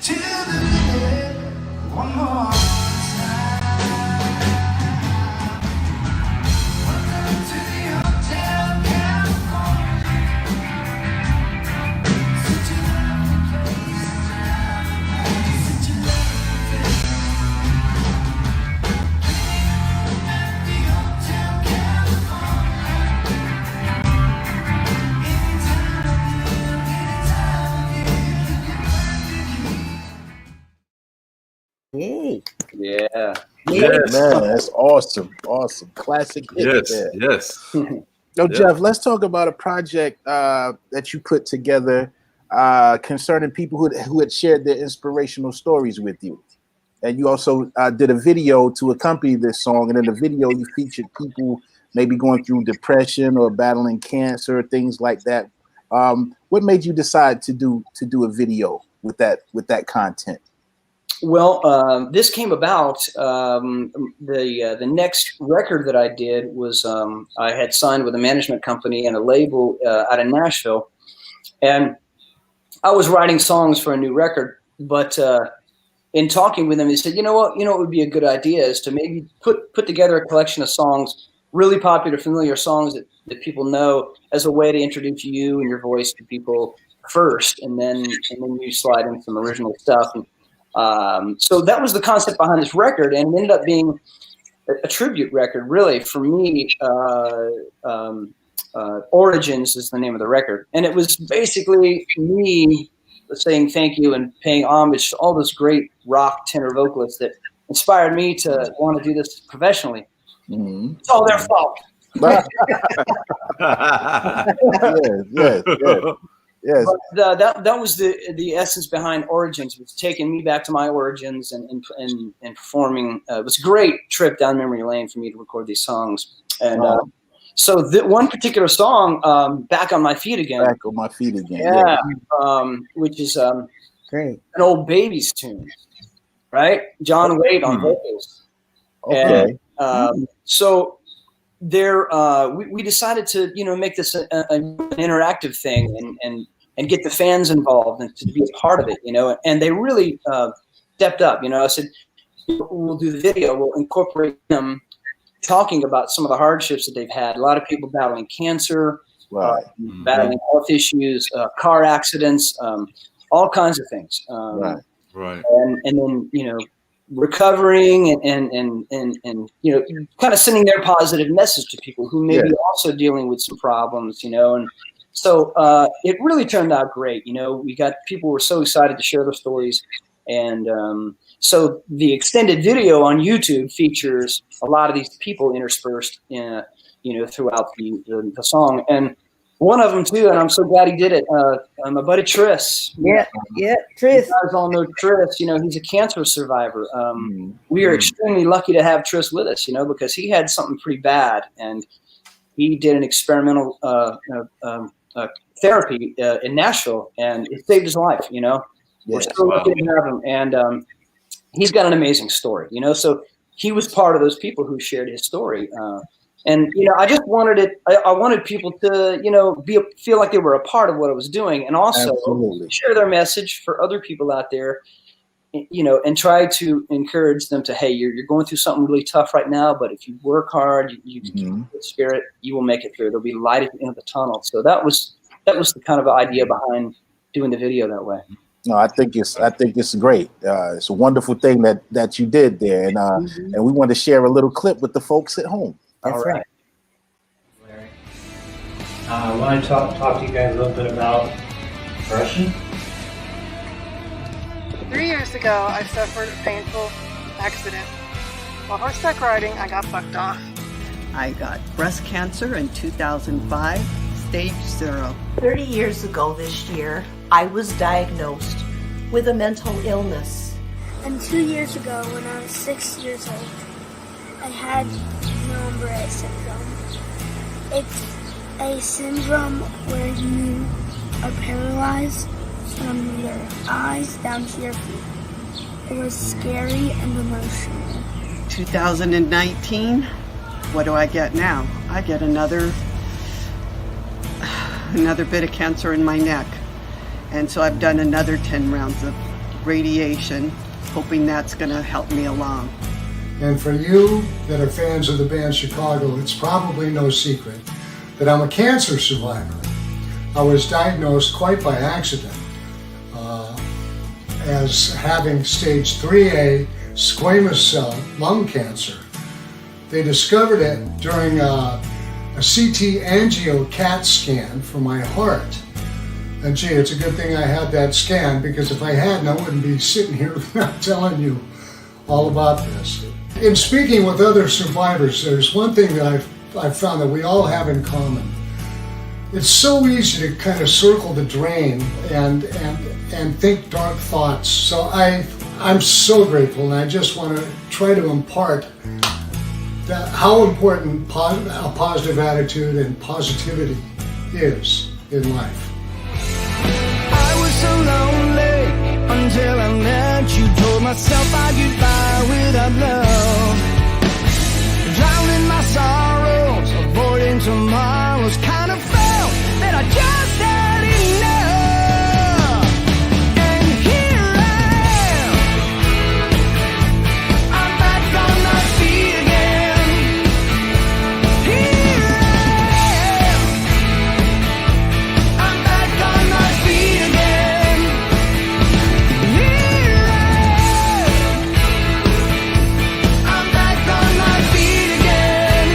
To the limit, Yeah. Yes. Man, that's awesome. Awesome. Classic hit Yes. there. Yes. Yo, Jeff, let's talk about a project that you put together concerning people who had shared their inspirational stories with you. And you also did a video to accompany this song. And in the video, you featured people maybe going through depression or battling cancer, things like that. What made you decide to do a video with that content? Well, this came about. The next record that I did was I had signed with a management company and a label out of Nashville, and I was writing songs for a new record. But in talking with them, they said, "You know what would be a good idea is to maybe put together a collection of songs, really popular, familiar songs that people know, as a way to introduce you and your voice to people first, and then you slide in some original stuff." And, so that was the concept behind this record, and it ended up being a tribute record, really, for me. Origins is the name of the record, and it was basically me saying thank you and paying homage to all those great rock tenor vocalists that inspired me to want to do this professionally. Mm-hmm. It's all their fault. Yes. But that was the essence behind Origins. It was taking me back to my origins and performing. It was a great trip down memory lane for me to record these songs. And so one particular song, "Back on My Feet Again." Back on My Feet Again. Yeah. Which is Great. an old Babies tune, right? John Wade on vocals. Okay. And, so there, we decided to make this an interactive thing and get the fans involved and to be a part of it, and they really stepped up. I said, we'll do the video, we'll incorporate them talking about some of the hardships that they've had. A lot of people battling cancer, Right. battling health issues, car accidents, all kinds of things. Right. Right. And then, recovering and kind of sending their positive message to people who may be also dealing with some problems, and so it really turned out great. We got people who were so excited to share their stories, and so the extended video on YouTube features a lot of these people interspersed throughout the song, and one of them too, and I'm so glad he did it. My buddy Tris. Yeah, Tris. You guys all know Tris. He's a cancer survivor. We are extremely lucky to have Tris with us. Because he had something pretty bad, and he did an experimental therapy in Nashville, and it saved his life. We're so lucky to have him, and he's got an amazing story. So he was part of those people who shared his story. And I just wanted it. I wanted people to, feel like they were a part of what I was doing, and also share their message for other people out there, and try to encourage them to, hey, you're going through something really tough right now, but if you work hard, you keep the spirit, you will make it through. There'll be light at the end of the tunnel. So that was the kind of idea behind doing the video that way. No, I think it's great. It's a wonderful thing that you did there, and we want to share a little clip with the folks at home. That's right. Larry. I want to talk to you guys a little bit about depression. 3 years ago, I suffered a painful accident. While horseback riding, I got bucked off. I got breast cancer in 2005, stage 0. 30 years ago this year, I was diagnosed with a mental illness. And 2 years ago, when I was 6 years old, I had Guillain-Barré syndrome. It's a syndrome where you are paralyzed from your eyes down to your feet. It was scary and emotional. 2019, what do I get now? I get another bit of cancer in my neck. And so I've done another 10 rounds of radiation, hoping that's going to help me along. And for you that are fans of the band Chicago, it's probably no secret that I'm a cancer survivor. I was diagnosed quite by accident as having stage 3A squamous cell lung cancer. They discovered it during a CT angio CAT scan for my heart. And gee, it's a good thing I had that scan, because if I hadn't, I wouldn't be sitting here telling you all about this. In speaking with other survivors, there's one thing that I've found that we all have in common. It's so easy to kind of circle the drain and think dark thoughts. So I'm so grateful, and I just want to try to impart that how important a positive attitude and positivity is in life. I was so lonely until I met you. Told myself I'd get by without love. Drowning my sorrows, avoiding tomorrows. Kind of felt that I just had enough. And here I am. I'm back on my feet again. Here I am. I'm back on my feet again. Here I am. I'm back on my feet again.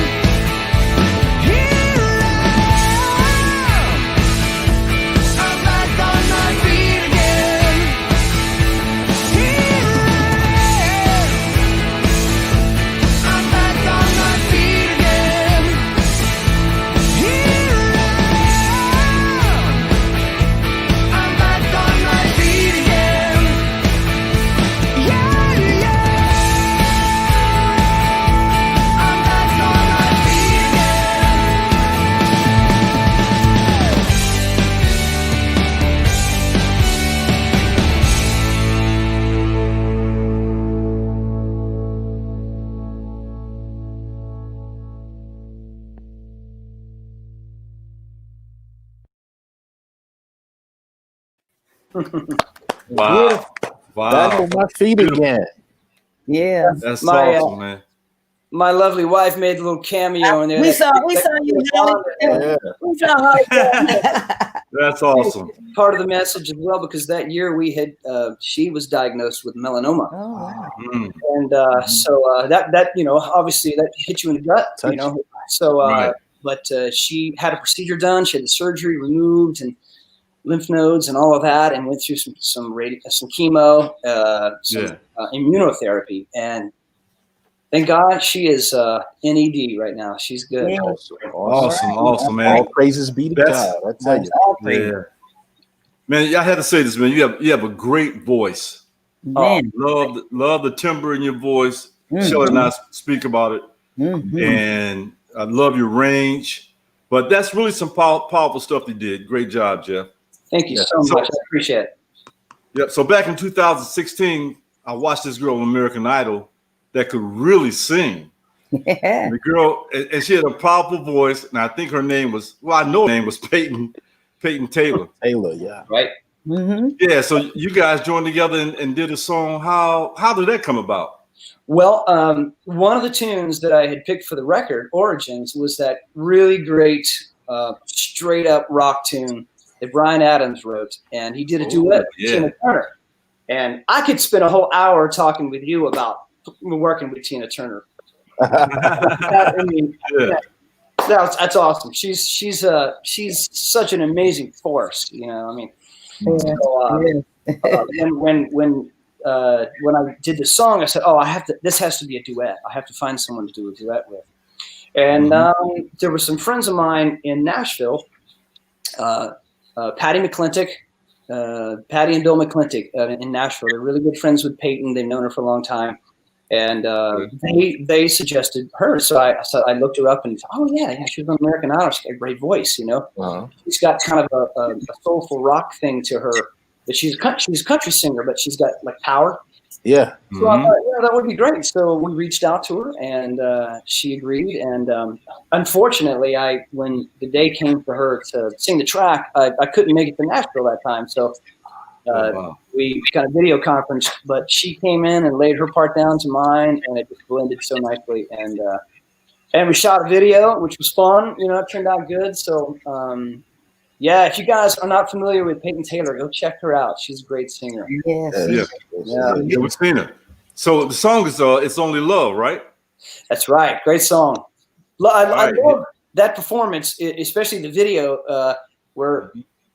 Here I am. I'm back on my feet again. Here I am. I'm back on my feet again. Here I'm back on my feet again. Yeah, yeah. I'm back on my feet Wow. Wow. Back on my feet again. Yeah. That's My, awesome, man. My lovely wife made a little cameo in there. We saw you, Shelly. Yeah. We saw how That's awesome. Part of the message as well, because that year we had she was diagnosed with melanoma. Oh, wow. Mm. And so that obviously that hit you in the gut, So Right. but she had a procedure done, she had the surgery removed and lymph nodes and all of that, and went through some chemo, immunotherapy, and thank God she is in ED right now. She's good. Yeah. Awesome, man. All praises be to God. I tell you. Yeah. Man, I had to say this, man. You have a great voice. Man. Love the timbre in your voice. Mhm. Shelly and I speak about it, Mhm. and I love your range. But that's really some powerful stuff you did. Great job, Jeff. Thank you so much. I appreciate it. Yeah. So back in 2016, I watched this girl on American Idol that could really sing. Yeah. The girl, and she had a powerful voice, and I think her name was, I know her name was Peyton Taylor. Taylor, yeah. Right. Mm-hmm. Yeah, so you guys joined together and did a song. How did that come about? Well, one of the tunes that I had picked for the record, Origins, was that really great straight up rock tune that Bryan Adams wrote, and he did a duet with Tina Turner. And I could spend a whole hour talking with you about working with Tina Turner. That's awesome. She's such an amazing force. When I did the song, I said, this has to be a duet. I have to find someone to do a duet with. And there were some friends of mine in Nashville, Patty McClintock, Patty and Bill McClintock in Nashville. They're really good friends with Peyton. They've known her for a long time. And they suggested her. So I looked her up and she was on American Idol. She's got a great voice, She's got kind of a soulful rock thing to her. But she's a country singer, but she's got like power. Yeah. So I thought, that would be great. So we reached out to her, and she agreed. And unfortunately, when the day came for her to sing the track, I couldn't make it to Nashville that time. So we kind of video conferenced, but she came in and laid her part down to mine, and it just blended so nicely. And we shot a video, which was fun. It turned out good. So if you guys are not familiar with Peyton Taylor, go check her out. She's a great singer. Yes. Yeah, we've seen her. So the song is "It's Only Love," right? That's right. Great song. I love that performance, especially the video where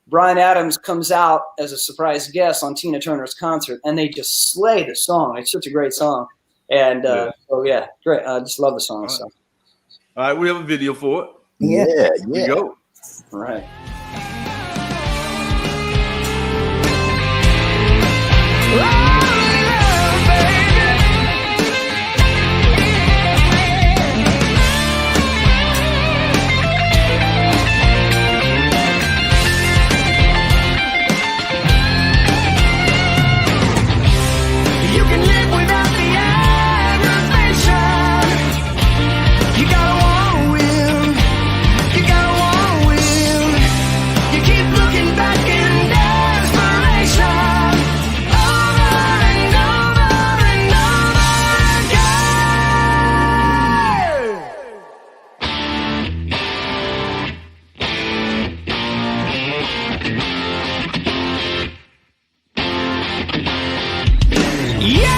Bryan Adams comes out as a surprise guest on Tina Turner's concert, and they just slay the song. It's such a great song. And so yeah, great. I just love the song. So. All right, we have a video for it. Yeah. Here we go. All right. You can live without the aggravation. You gotta want will. You gotta want will. You keep looking back in desperation. Over and over and over again. Yeah.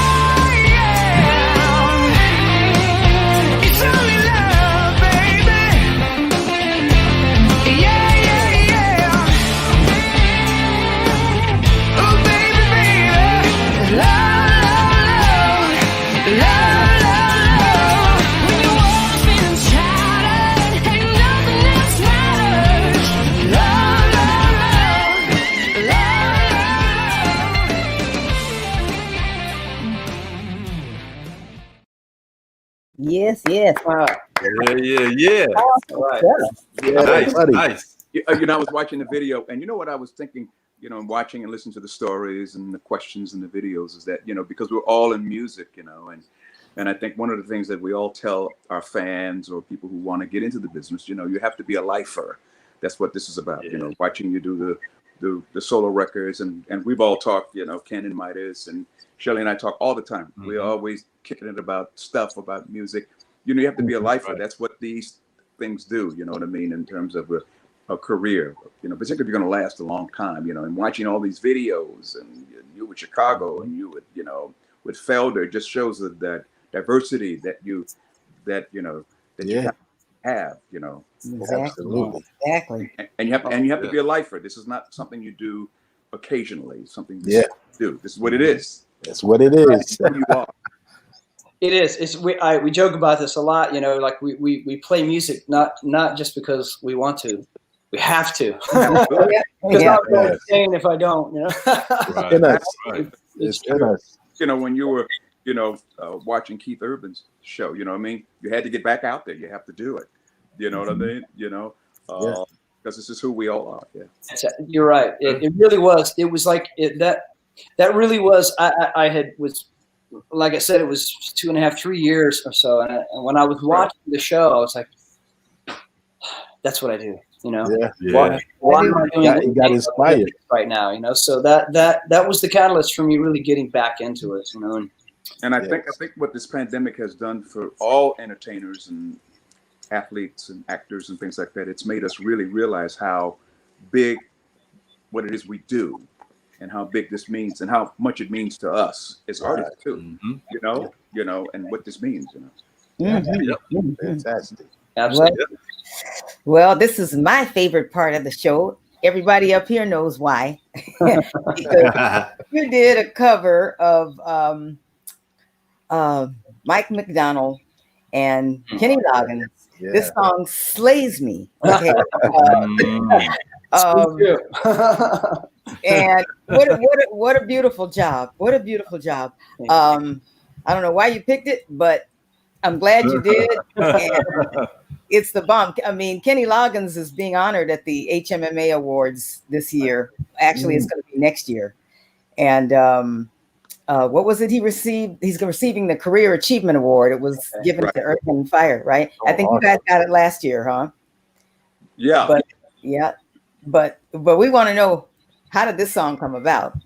Yes, yes. Yeah. All right. Nice. You know, I was watching the video, and you know what I was thinking, you know, watching and listening to the stories and the questions in the videos is that, you know, because we're all in music, you know, and I think one of the things that we all tell our fans or people who want to get into the business, you know, you have to be a lifer. That's what this is about, you know, watching you do the solo records, and we've all talked, you know, Ken and Midas and Shelly and I talk all the time. We're always kicking it about stuff, about music. You know, you have to be a lifer. Right. That's what these things do, you know what I mean, in terms of a career, you know, particularly if you're going to last a long time, you know, and watching all these videos, and you with Chicago and you with, you know, with Felder, just shows that diversity that you have, you know. Exactly. Exactly. And you have to be a lifer. This is not something you do occasionally, something you do. This is what it is. That's what it is. Who you are. It is. We joke about this a lot. You know, like we play music not just because we want to, we have to. Because I'm going insane if I don't. You know. It's true. You know, when you were, you know, watching Keith Urban's show, you know what I mean? You had to get back out there. You have to do it. You know what I mean? You know, because this is who we all are. Yeah. You're right. It really was. It was like that really was. I was. Like I said, it was 2.5, 3 years or so. And when I was watching the show, I was like, that's what I do, you know? Why am I doing you got inspired right now, you know? So that was the catalyst for me really getting back into it, you know? And I think what this pandemic has done for all entertainers and athletes and actors and things like that, it's made us really realize how big what it is we do, and how big this means, and how much it means to us as artists too. You know, and what this means. You know. Fantastic. Absolutely. Well, this is my favorite part of the show. Everybody up here knows why. Because you did a cover of Mike McDonald and Kenny Loggins. This song slays me. Okay. And what a beautiful job. What a beautiful job. I don't know why you picked it, but I'm glad you did. And it's the bomb. I mean, Kenny Loggins is being honored at the HMMA Awards this year. Actually, it's going to be next year. And what was it he received? He's receiving the Career Achievement Award. It was given to Earth and Fire, right? I think you guys got it last year, huh? Yeah. But we want to know, how did this song come about?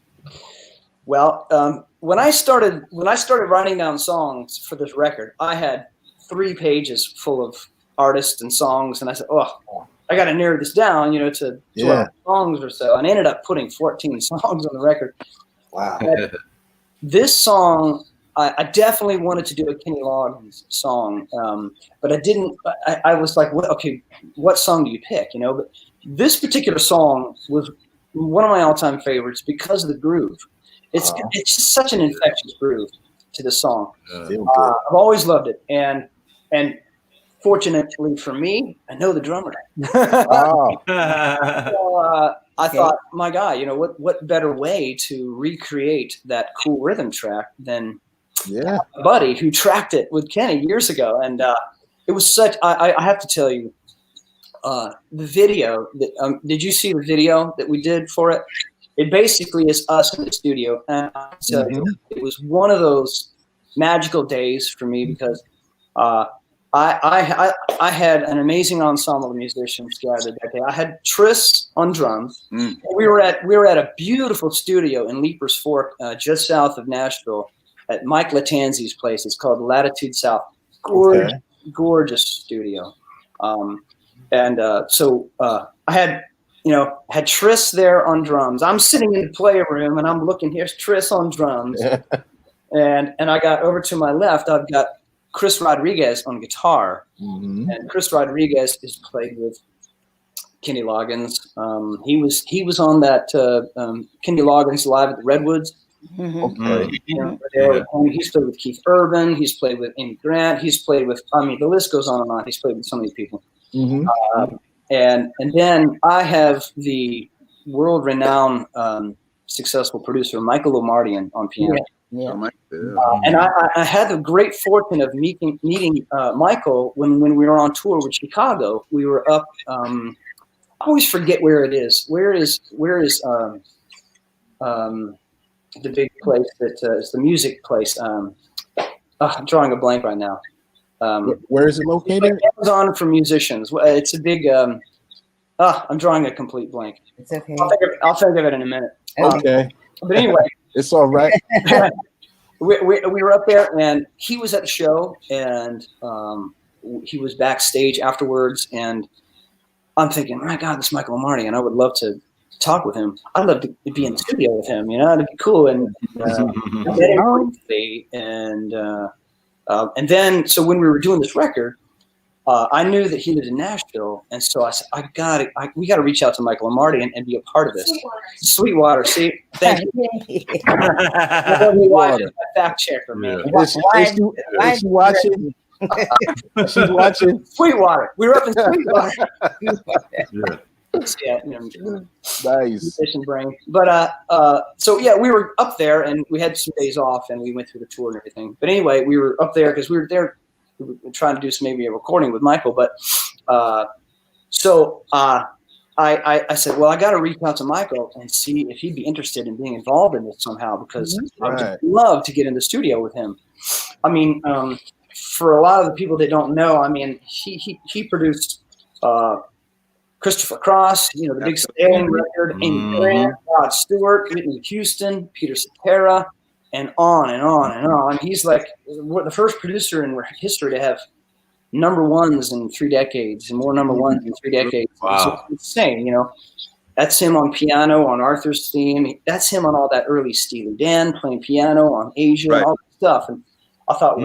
Well, when I started writing down songs for this record, I had 3 pages full of artists and songs, and I said, "Oh, I got to narrow this down, you know, to 12 songs or so." And I ended up putting 14 songs on the record. Wow! This song, I definitely wanted to do a Kenny Loggins song, but I didn't. I was like, what song do you pick? You know, but this particular song was one of my all-time favorites because of the groove. It's just such an infectious groove to the song. Feel good. I've always loved it, and fortunately for me, I know the drummer. Oh. So, I thought, my God, you know, what better way to recreate that cool rhythm track than a buddy who tracked it with Kenny years ago. And it was such, I have to tell you, the video, did you see the video that we did for it? It basically is us in the studio. And I tell you, it was one of those magical days for me because I had an amazing ensemble of musicians gathered that day. I had Tris on drums. We were at a beautiful studio in Leapers Fork, just south of Nashville, at Mike Latanzi's place. It's called Latitude South. Gorgeous studio. So I had Tris there on drums. I'm sitting in the playroom and I'm looking. Here's Tris on drums, and I got over to my left. I've got Chris Rodriguez on guitar, and Chris Rodriguez is played with Kenny Loggins. He was on that Kenny Loggins Live at the Redwoods. He's played with Keith Urban. He's played with Amy Grant. He's played with, I mean, the list goes on and on. He's played with so many people. And then I have the world-renowned successful producer Michael Omartian on piano. And I had the great fortune of meeting Michael when we were on tour with Chicago. We were up. I always forget where it is. Where is the big place that is the music place? I'm drawing a blank right now. Where is it located? Amazon for musicians. It's a big. I'm drawing a complete blank. It's okay. I'll think of it in a minute. Okay. But anyway, it's all right. we were up there, and he was at the show, and he was backstage afterwards, and I'm thinking, my God, this is Michael Omartian, and I would love to talk with him. I'd love to be in the studio with him, you know, it'd be cool. And and then, so when we were doing this record, I knew that he lived in Nashville, and so I said, we got to reach out to Michael Omartian and be a part of this. Sweetwater, see, thank you. Fact checker, man. Is she watching? She's watching. Sweetwater. We were up in Sweetwater. Nice. Brain. But so yeah, we were up there, and we had some days off, and we went through the tour and everything. But anyway, we were up there because we were there. We were trying to do maybe a recording with Michael, but I said, well, I got to reach out to Michael and see if he'd be interested in being involved in this somehow, because I would love to get in the studio with him. I mean, for a lot of the people that don't know, I mean, he produced Christopher Cross, you know, the big Stallion record, Amy Grant, Rod Stewart, Whitney Houston, Peter Cetera, and on and on and on. He's like the first producer in history to have number ones in 3 decades and more number ones in 3 decades. Wow. It's insane, you know. That's him on piano on Arthur's Theme. That's him on all that early Steely Dan playing piano on Asia and all that stuff. And I thought,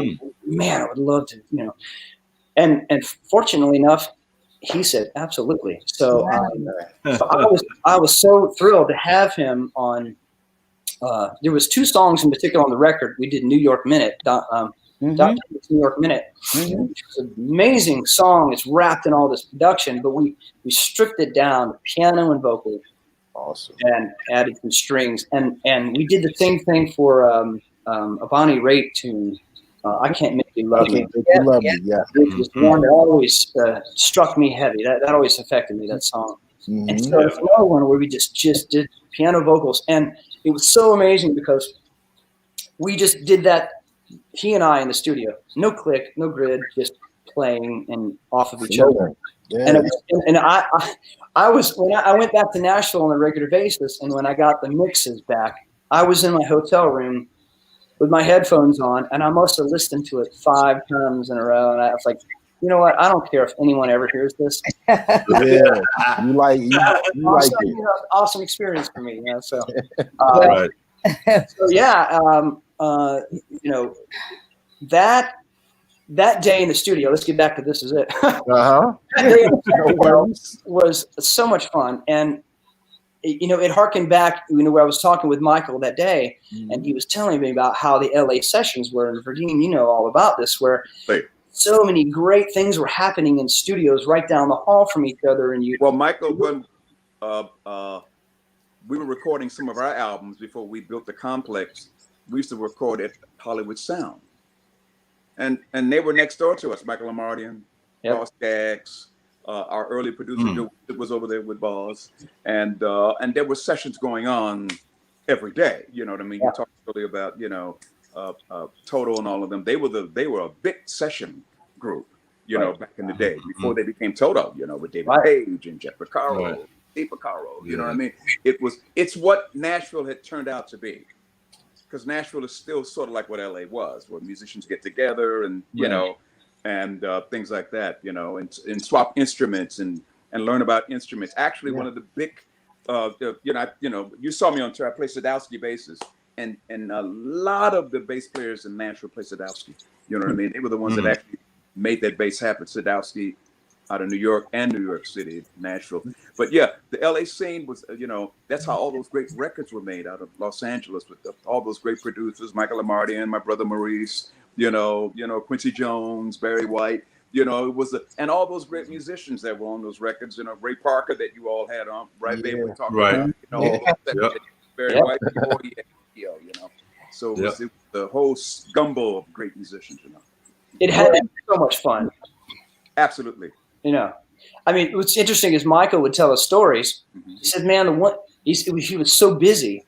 man, I would love to, you know. And fortunately enough, he said absolutely. So, so I was so thrilled to have him on. There was 2 songs in particular on the record. We did New York Minute, New York Minute, which was an amazing song. It's wrapped in all this production, but we stripped it down to piano and vocal, and added some strings. And we did the same thing for a Bonnie Raitt tune. I Can't Make You Love Me. Which was one that always struck me heavy. That always affected me, that song. And so there's another one where we just did piano vocals, and it was so amazing because we just did that, he and I in the studio, no click, no grid, just playing and off of each other. And I was when I went back to Nashville on a regular basis, and when I got the mixes back, I was in my hotel room with my headphones on, and I must have listened to it 5 times in a row, and I was like, you know what? I don't care if anyone ever hears this. You like it. Awesome experience for me, you know. So, so yeah, you know, that day in the studio. Let's get back to This Is It. That day in the studio was so much fun, and it harkened back, where I was talking with Michael that day, and he was telling me about how the LA sessions were. And Verdine, all about this, where so many great things were happening in studios right down the hall from each other. And Michael, when we were recording some of our albums before we built the complex, we used to record at Hollywood Sound, and they were next door to us. Michael Lamardian, Boss Gags, our early producer was over there with Boss, and there were sessions going on every day. You know what I mean? You talked earlier about Toto and all of them. They were a big session group. Back in the day before they became Toto. With David Page and Jeff Coffey. Steve Picaro, you know what I mean? It's what Nashville had turned out to be, because Nashville is still sort of like what LA was, where musicians get together and and things like that, and swap instruments and learn about instruments. Actually, one of the big, you saw me on tour. I play Sadowski basses, and a lot of the bass players in Nashville play Sadowski. You know what I mean? They were the ones that actually made that bass happen. Sadowski out of New York and New York City, Nashville. But the LA scene was, that's how all those great records were made out of Los Angeles with all those great producers, Michael Lamardian, my brother Maurice, Quincy Jones, Barry White, it was, and all those great musicians that were on those records, Ray Parker that you all had on, right? They were talking about, Barry White, so it was the whole gumbo of great musicians, It had so much fun. Absolutely. I mean, what's interesting is Michael would tell us stories. He said, man, he was so busy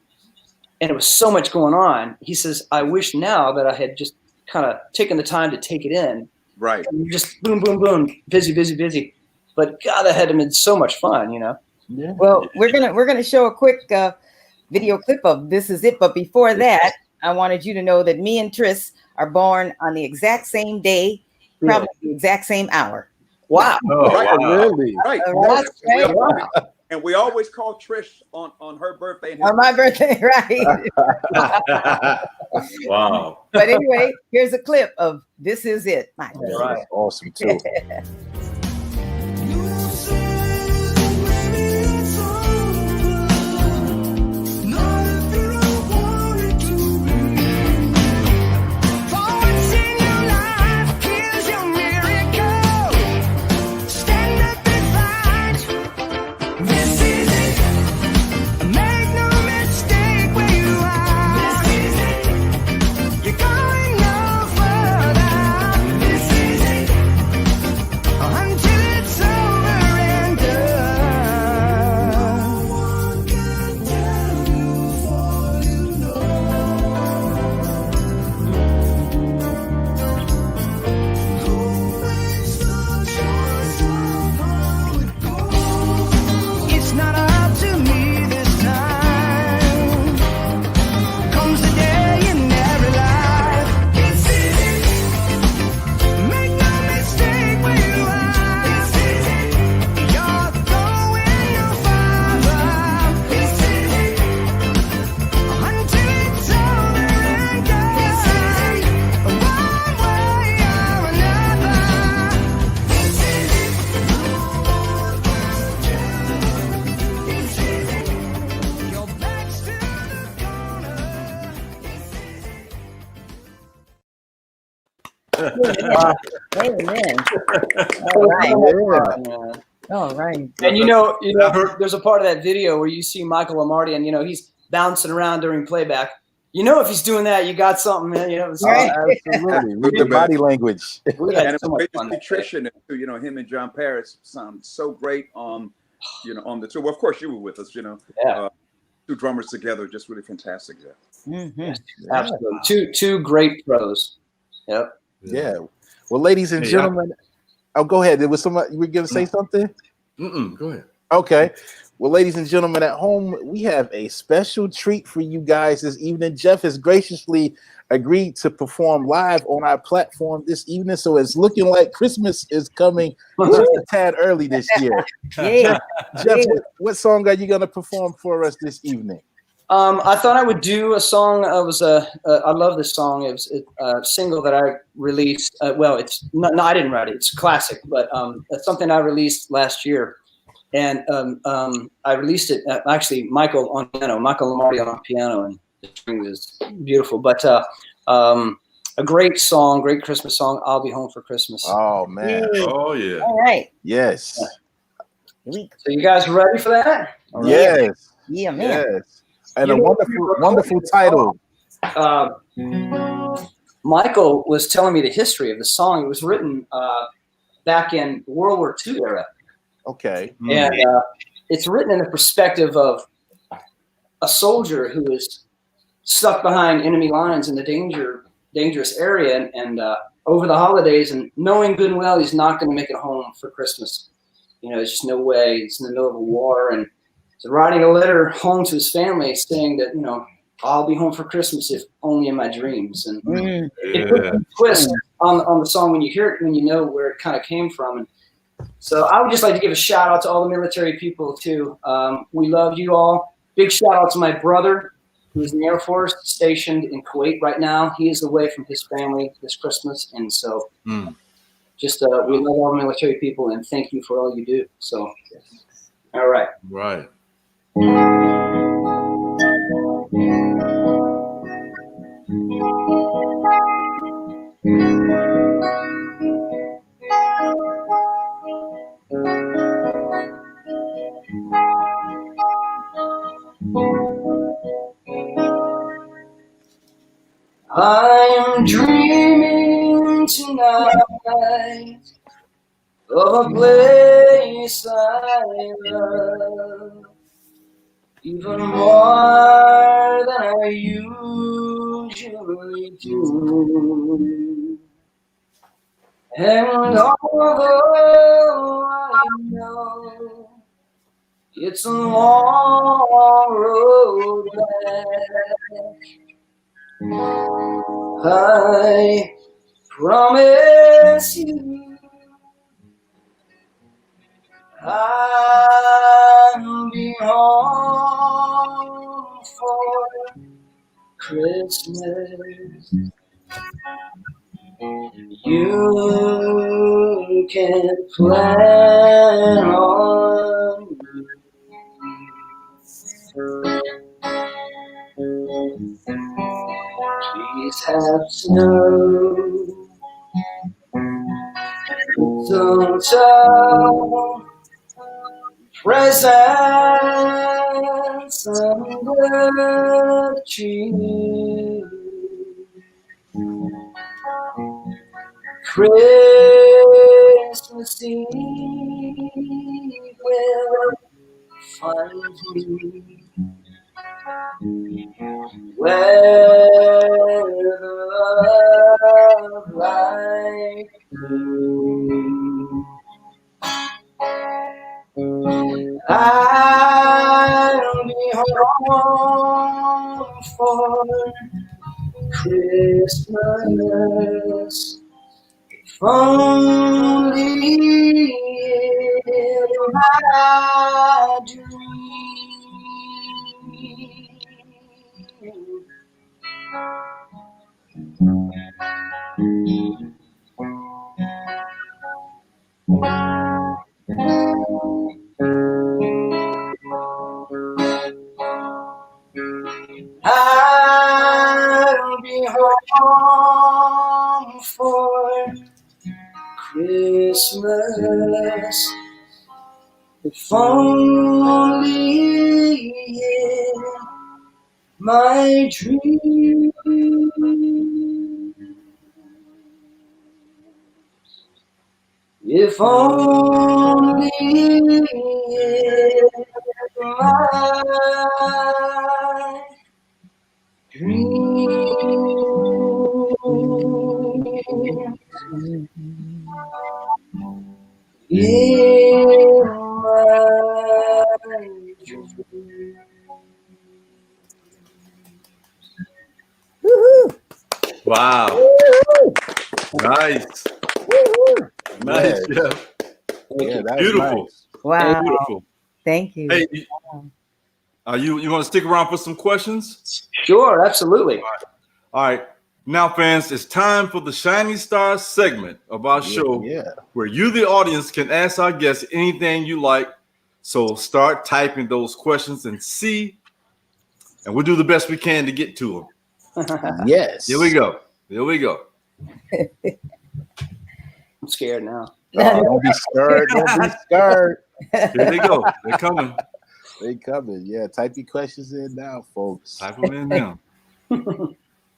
and it was so much going on. He says, I wish now that I had just kind of taken the time to take it in. Right. And just boom, boom, boom, busy, busy, busy. But God, that had been so much fun, Yeah. Well, we're gonna show a quick video clip of This Is It. But before that, I wanted you to know that me and Tris are born on the exact same day, probably the exact same hour. Wow. Really? Right. Wow. And we always call Trish on her birthday. On my birthday, right? Wow. But anyway, here's a clip of This Is It. That's awesome too. Amen. All right. All right. And there's a part of that video where you see Michael Lamardian, he's bouncing around during playback. If he's doing that, you got something, man. Right. Absolutely. With the body language. And it's great to see Trish in it too. Him and John Paris sound so great on the tour. Well, of course you were with us, two drummers together, just really fantastic. Absolutely. Two great pros. Yep. Yeah. Well, ladies and gentlemen, go ahead. There was somebody you were going to say something? Go ahead. Okay. Well, ladies and gentlemen at home, we have a special treat for you guys this evening. Jeff has graciously agreed to perform live on our platform this evening, so it's looking like Christmas is coming just a tad early this year. Yeah. Jeff, what song are you going to perform for us this evening? I thought I would do a song. I love this song. It was a single that I released. It's not. No, I didn't write it. It's a classic, but it's something I released last year, and I released it. Actually, Michael on piano, Michael Lamardi on piano, and the string is beautiful. But a great song, great Christmas song. I'll Be Home for Christmas. Oh man! Oh yeah! All right. Yes. So you guys ready for that? Yes. Yeah, man. Yes. And a wonderful title. Michael was telling me the history of the song. It was written back in World War II era. Okay. And it's written in the perspective of a soldier who is stuck behind enemy lines in the dangerous area, and over the holidays, and knowing good and well he's not going to make it home for Christmas. You know, there's just no way. He's in the middle of a war, and so writing a letter home to his family saying that, you know, I'll be home for Christmas if only in my dreams. And it puts a twist on the song when you hear it, when you know where it kind of came from. And so I would just like to give a shout out to all the military people too. We love you all. Big shout out to my brother, who's in the Air Force, stationed in Kuwait right now. He is away from his family this Christmas. And so just we love all the military people, and thank you for all you do. So, all right. Right. I'm dreaming tonight of a place I love, even more than I usually do. And although I know it's a long road back, I promise you I'll be home for Christmas. You can plan on please have snow. So presents under the tree. Christmas Eve will find me where the love light blooms. I'll be home for Christmas, if only in my I'll be home for Christmas, if only in my dreams. If only in my Wow. Nice. Nice, Jeff. Yeah, that's beautiful. Nice. Wow. Beautiful. Thank you. Hey, you want to stick around for some questions? Sure, absolutely. All right. Now, fans, it's time for the Shining Stars segment of our show, where you, the audience, can ask our guests anything you like. So start typing those questions and see, and we'll do the best we can to get to them. Yes. Here we go. Here we go. I'm scared now. Don't be scared. Don't be scared. Here they go. They're coming. They coming. Yeah, type your questions in now, folks. Type them in now.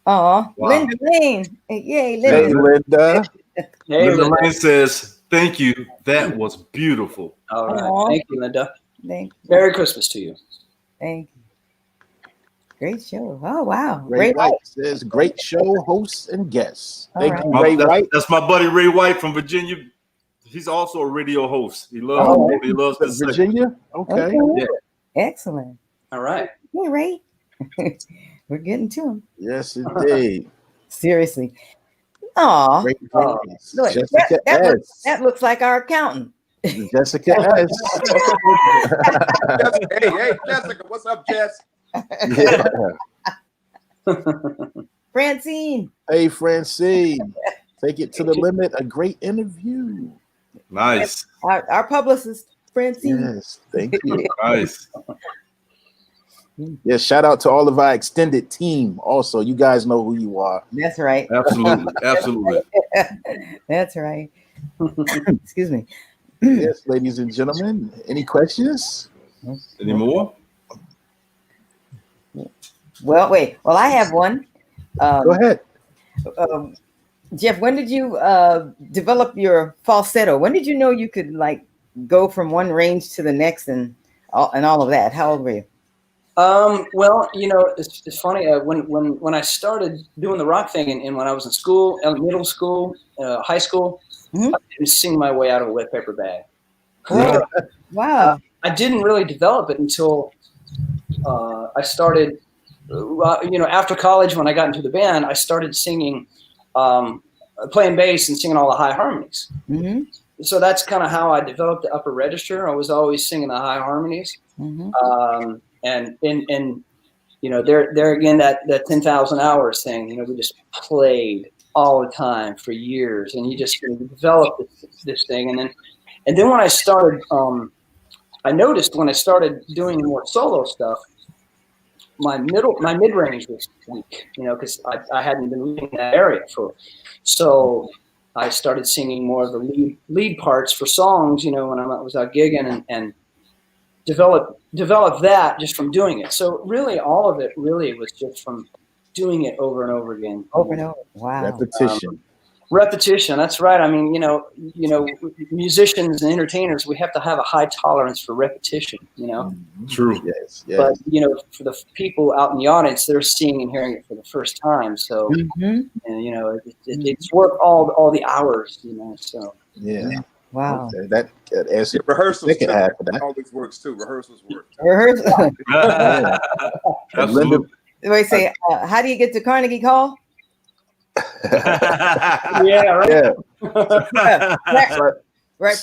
Wow. Linda Lane. Yay, Linda. Hey, Linda. Hey, Linda Lane says, "Thank you. That was beautiful." All right. Aw. Thank you, Linda. Thank you. Merry Christmas to you. Thank you. Great show. Oh, wow. Ray Great. White says, "Great show, hosts and guests." All Thank right. you, Ray White. That's my buddy Ray White from Virginia. He's also a radio host. He loves. Oh, He loves this Virginia. Okay. Yeah. Excellent. All right. Hey, Ray. We're getting to him. Yes, indeed. Seriously. Aw. Great Oh, voice. Look, Jessica that looks like our accountant. S. Jessica S. Hey, Jessica, what's up, Jess? Yeah. Francine. Hey, Francine. Take it to the limit. A great interview. Nice. Our publicist, Francine. Yes, thank you. Nice. Yes, shout out to all of our extended team. Also, you guys know who you are. That's right. Absolutely. Absolutely. That's right. Excuse me. Yes, ladies and gentlemen. Any questions? Any more? Well, wait. Well, I have one. Go ahead. Jeff, when did you develop your falsetto? When did you know you could like go from one range to the next and all of that? How old were you? Well, you know, it's funny. When I started doing the rock thing, and when I was in school, middle school, high school, Mm-hmm. I didn't sing my way out of a wet paper bag. Oh, wow. I didn't really develop it until I started. You know, after college, when I got into the band, I started singing, playing bass and singing all the high harmonies. Mm-hmm. So that's kind of how I developed the upper register. I was always singing the high harmonies. Mm-hmm. And you know, there again, that 10,000 hours thing, you know, we just played all the time for years, and you just develop this thing. And then when I started, I noticed when I started doing more solo stuff, my mid range was weak, you know, because I hadn't been leading that area so I started singing more of the lead parts for songs, you know, when I was out gigging and develop that just from doing it. So really, all of it really was just from doing it over and over again. Over and over. Wow. Repetition. Repetition. That's right. I mean, you know, musicians and entertainers, we have to have a high tolerance for repetition. You know. True. Yes. But you know, for the people out in the audience, they're seeing and hearing it for the first time. So, and you know, it's worth all the hours. You know. So. Yeah. Wow. Okay. That answers Rehearsals second half of that. always works too. Rehearsals work. Rehearsal. Absolutely. Wait, say, how do you get to Carnegie Hall? Yeah. Right. Yeah. Right.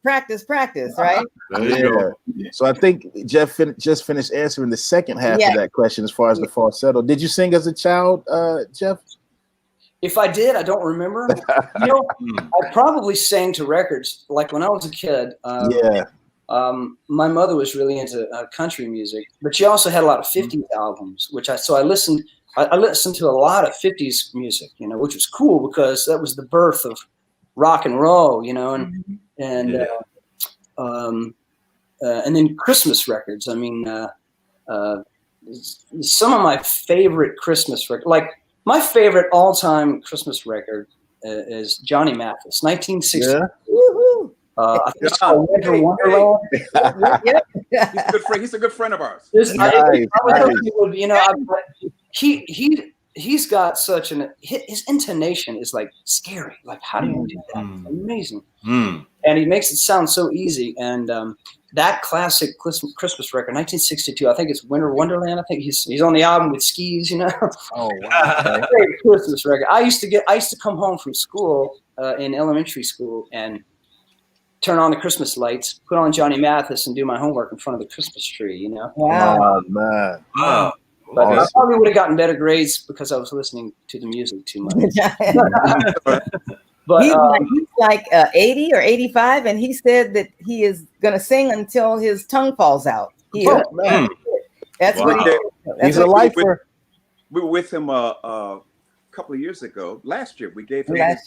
Practice. Right. There you go. So I think Jeff just finished answering the second half of that question as far as the falsetto. Did you sing as a child, Jeff? If I did, I don't remember. You know, I probably sang to records like when I was a kid. My mother was really into country music, but she also had a lot of 50s albums, so I listened to a lot of 50s music, you know, which was cool because that was the birth of rock and roll, you know, and then Christmas records. I mean, some of my favorite Christmas records, like my favorite all-time Christmas record is Johnny Mathis, 1960. Yeah. Woohoo! I think it's called Winter Wonderland. He's a good friend of ours. You know, he's got such his intonation is like scary. Like, how do you do that? It's amazing. And he makes it sound so easy. And that classic Christmas record, 1962, I think it's Winter Wonderland. I think he's on the album with skis, you know. Oh, wow. Great Christmas record. I used to come home from school in elementary school and turn on the Christmas lights, put on Johnny Mathis, and do my homework in front of the Christmas tree, you know? Wow. Oh, man. Wow. But I probably would have gotten better grades because I was listening to the music too much. But he's like 80 or 85, and he said that he is going to sing until his tongue falls out. That's what he did. He's a lifer. We were with him a couple of years ago. Last year, we gave him his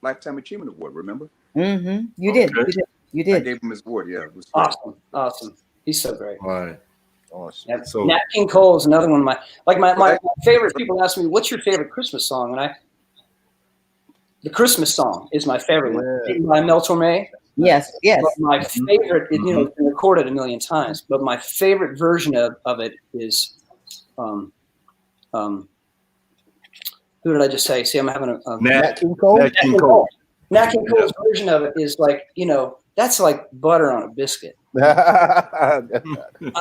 Lifetime Achievement Award. Remember? Mm-hmm. You did. You did. I gave him his award. Yeah, it was awesome. He's so great. All right. Awesome. Yep. So Nat King Cole is another one of my favorite. People ask me, "What's your favorite Christmas song?" And the Christmas song is my favorite one by Mel Torme. Yes. But my favorite, it's been recorded a million times, but my favorite version of it is, who did I just say? See, I'm having a Nat King Cole. Nat King Cole. Nat King Cole's version of it is like, that's like butter on a biscuit.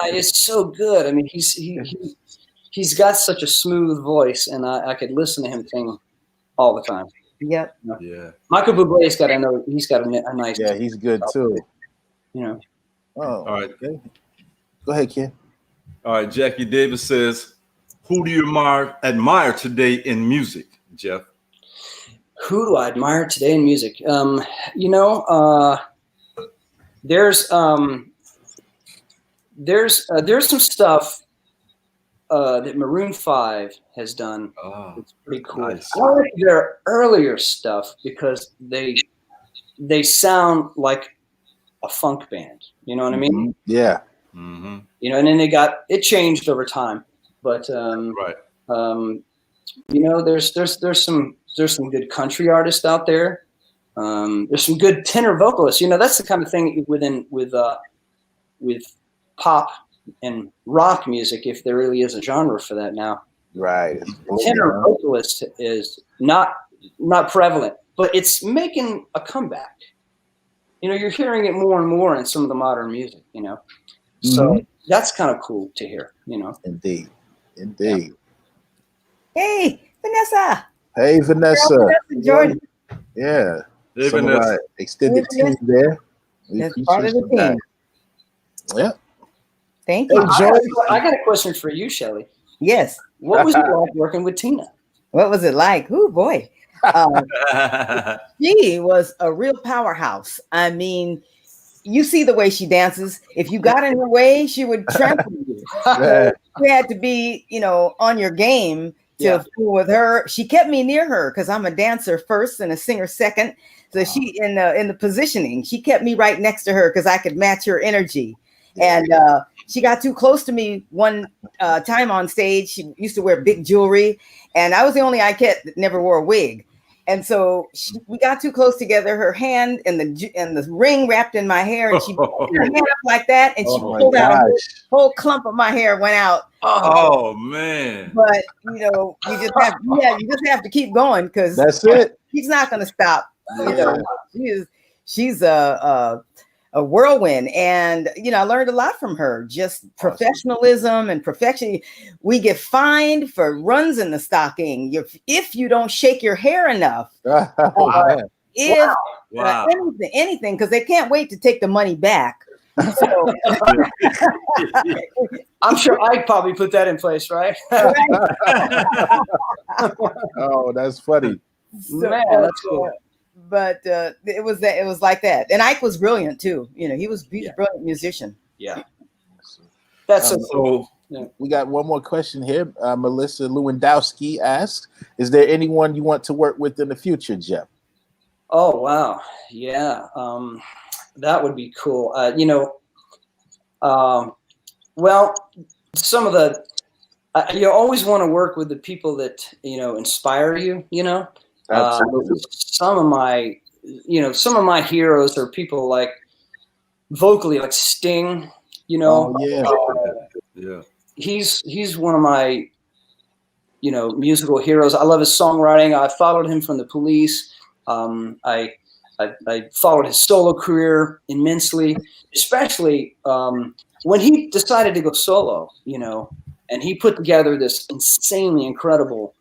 It's so good. I mean, he's got such a smooth voice, and I could listen to him sing all the time. Yep. Yeah. Michael Bublé's got a nice. Yeah, he's good too. Oh. All right. Okay. Go ahead, Ken. All right. Jackie Davis says, "Who do you admire today in music, Jeff?" Who do I admire today in music? There's some stuff that Maroon 5 has done. It's pretty cool. Nice. I like their earlier stuff because they sound like a funk band. You know what I mean? Yeah. Mm-hmm. And then it changed over time, but right. There's some good country artists out there. There's some good tenor vocalists. That's the kind of thing with pop and rock music, if there really is a genre for that now. Right. Tenor vocalist is not prevalent, but it's making a comeback. You're hearing it more and more in some of the modern music. So that's kind of cool to hear. Indeed. Yeah. Hey, Vanessa. Hey, Vanessa. Jordan. Yeah. Hey, Some Vanessa. of our extended team there. That's part of the team. Yeah. Thank you. I got a question for you, Shelly. Yes. What was it like working with Tina? What was it like? Oh boy. She was a real powerhouse. I mean, you see the way she dances. If you got in her way, she would trample you. You had to be, on your game to fool with her. She kept me near her because I'm a dancer first and a singer second. So she in the positioning, she kept me right next to her because I could match her energy. And she got too close to me one time on stage. She used to wear big jewelry, and I was the only Ikette that never wore a wig. And so we got too close together. Her hand and the ring wrapped in my hair, and she put her hand up like that, and she pulled out a whole clump of my hair went out. Oh man! But you just have to keep going because that's it. She's not going to stop. She's a whirlwind, and I learned a lot from her. Just professionalism and perfection. We get fined for runs in the stocking if you don't shake your hair enough. Anything, because they can't wait to take the money back. So, I'm sure I probably put that in place, right? Oh, that's funny. Man, that's cool. But it was like that, and Ike was brilliant too. He's a brilliant musician. Yeah, that's so. We got one more question here. Melissa Lewandowski asks, "Is there anyone you want to work with in the future, Jeff?" Oh wow, yeah, that would be cool. Well, some of the you always want to work with the people that inspire you. Absolutely. Some of my heroes are people like vocally, like Sting. He's one of my musical heroes. I love his songwriting. I followed him from the Police. I followed his solo career immensely, especially when he decided to go solo. And he put together this insanely incredible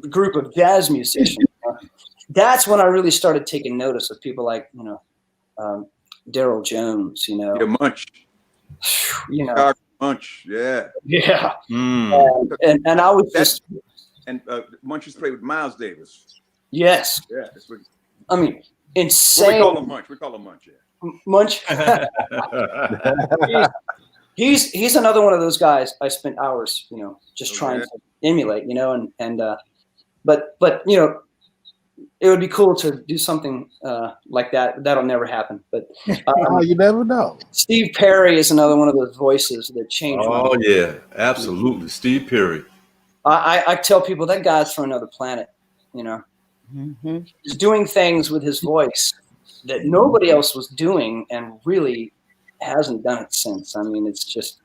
group of jazz musicians. That's when I really started taking notice of people like Daryl Jones, Munch, Munch, yeah. And I was just Munch has played with Miles Davis. Yes. Yeah, that's what, I mean, insane. we call him Munch. We call him Munch. Yeah. Munch. he's another one of those guys I spent hours, just trying to emulate, but it would be cool to do something like that. That'll never happen. But you never know. Steve Perry is another one of those voices that changed. Oh yeah, absolutely, Steve Perry. I tell people that guy's from another planet. He's doing things with his voice that nobody else was doing, and really hasn't done it since. I mean, it's just,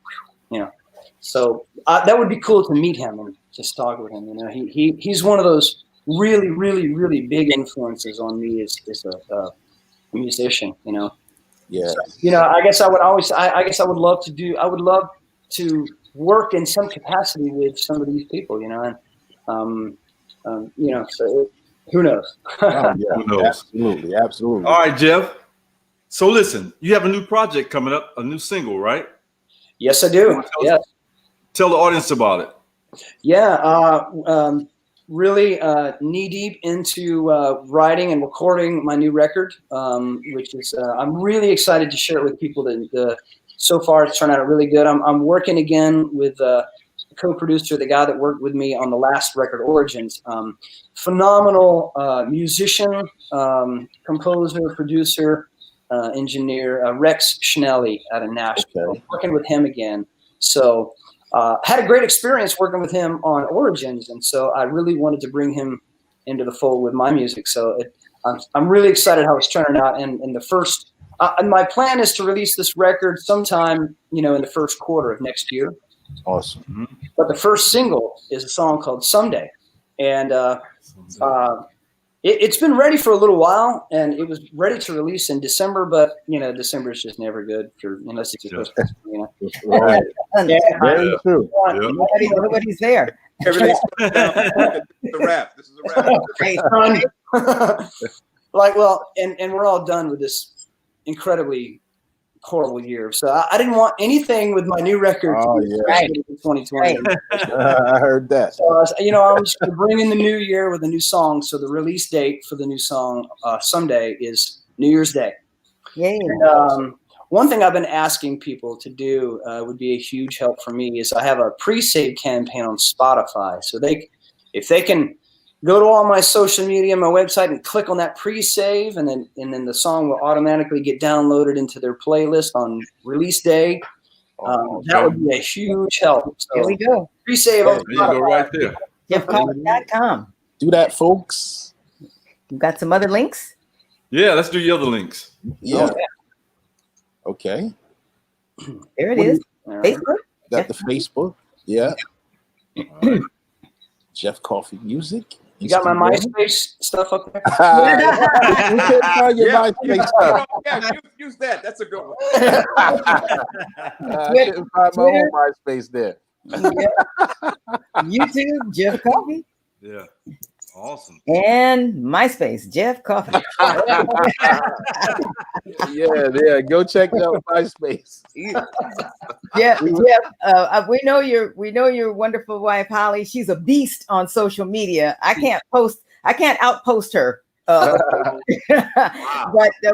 So that would be cool to meet him and just talk with him. He's one of those really, really, really big influences on me as a musician. Yeah. So, I guess I would love to work in some capacity with some of these people. So who knows? Oh, yeah. Who knows? Absolutely. All right, Jeff. So listen, you have a new project coming up, a new single, right? Yes, I do. Yes. Tell the audience about it. Yeah, really knee deep into writing and recording my new record, which is I'm really excited to share it with people. That so far it's turned out really good. I'm working again with the co-producer, the guy that worked with me on the last record, Origins. Phenomenal musician, composer, producer, engineer, Rex Schnelly out of Nashville. Okay. Working with him again. So had a great experience working with him on Origins, and so I really wanted to bring him into the fold with my music. So I'm really excited how it's turning out. And the first, my plan is to release this record sometime, in the first quarter of next year. Awesome. Mm-hmm. But the first single is a song called Someday. And it's been ready for a little while, and it was ready to release in December, but December is just never good unless it's supposed to. Right. Very true. Nobody's there. Everything's the rap. This is a rap. Hey, and we're all done with this incredibly horrible year. So I didn't want anything with my new record to be 2020. I heard that. So I'm just going to bring in the new year with a new song. So the release date for the new song Someday is New Year's Day. Yay. And, one thing I've been asking people to do would be a huge help for me is I have a pre-save campaign on Spotify. So if they can go to all my social media, my website, and click on that pre-save, and then the song will automatically get downloaded into their playlist on release day. That would be a huge help. So there we go. Pre-save on There you go, right there. JeffCoffey.com. Do that, folks. You got some other links? Yeah, let's do your other links. Yeah. Okay. There it is. Facebook. Got the Facebook. Yeah. Right. Jeff Coffey Music. You got my MySpace stuff up there? We couldn't find your MySpace stuff. Yeah, use that. That's a good one. I couldn't find my own MySpace there. YouTube, Jeff Coffey. Yeah. Awesome. And MySpace, Jeff Coffey. Yeah. Go check out MySpace. Yeah. We know your wonderful wife Holly. She's a beast on social media. I can't outpost her. But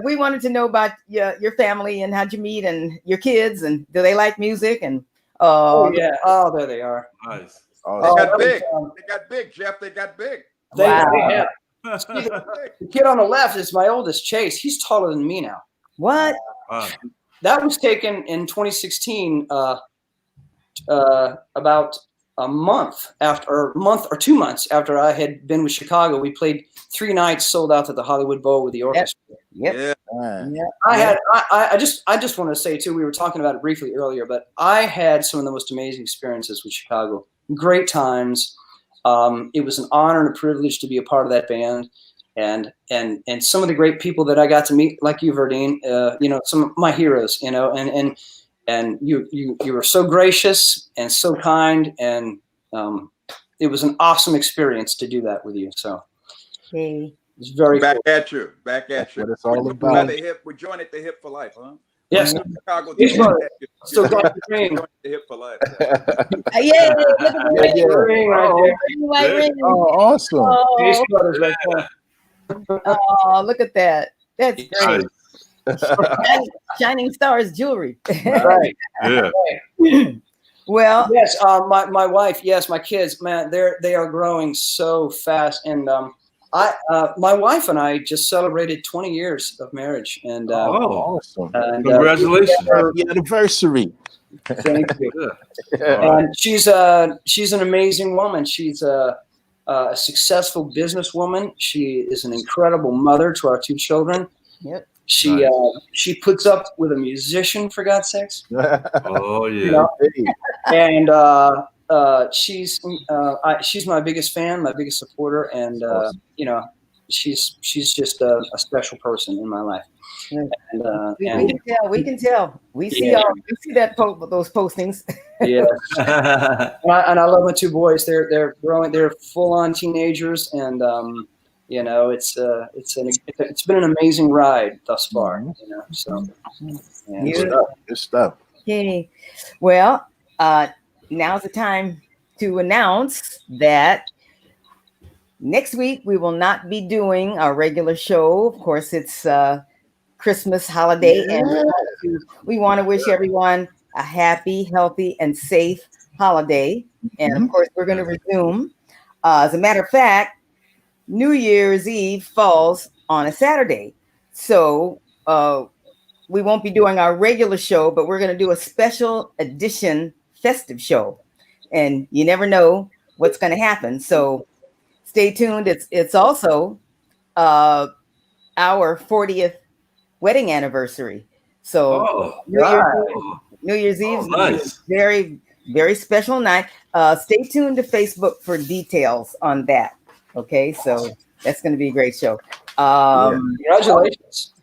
we wanted to know about your family and how'd you meet and your kids and do they like music and there they are. Nice. They got big. They got big, Jeff. They got big. The kid on the left is my oldest, Chase. He's taller than me now. What? That was taken in 2016, about a month or 2 months after I had been with Chicago. We played 3 nights, sold out at the Hollywood Bowl with the orchestra. Yep. I just want to say too, we were talking about it briefly earlier, but I had some of the most amazing experiences with Chicago. Great times. It was an honor and a privilege to be a part of that band, and some of the great people that I got to meet, like you, Verdine. Some of my heroes. And you were so gracious and so kind, and it was an awesome experience to do that with you. So it's very back cool. at you. That's what it's all about. We join at the hip for life, huh? Yes. Chicago. Still got the dream. The hip for life. Ring right there. Oh, awesome. Oh, look at that. That's great. Shining stars jewelry. Right. Yeah. Well, yes, my wife, yes, my kids, man, they are growing so fast, and my wife and I just celebrated 20 years of marriage, and awesome! And, congratulations! Happy anniversary! Thank you. And she's an amazing woman. She's a successful businesswoman. She is an incredible mother to our 2 children. Yep. She puts up with a musician, for God's sakes. Oh yeah. You know? And she's my biggest fan, my biggest supporter, and you know, she's just a special person in my life. And we can tell. We see that those postings. Yeah. And I love my 2 boys. They're growing. They're full on teenagers, and you know, it's been an amazing ride thus far. You know, so good stuff. Okay. Well, now's the time to announce that next week we will not be doing our regular show. Of course, it's Christmas holiday, and we want to wish everyone a happy, healthy, and safe holiday. And of course, we're going to resume. As a matter of fact, New Year's Eve falls on a Saturday, so we won't be doing our regular show, but we're going to do a special edition festive show, and you never know what's going to happen. So stay tuned. It's also our 40th wedding anniversary. So New Year's Eve is nice. Very, very special night. Stay tuned to Facebook for details on that. Okay, so that's going to be a great show. Congratulations.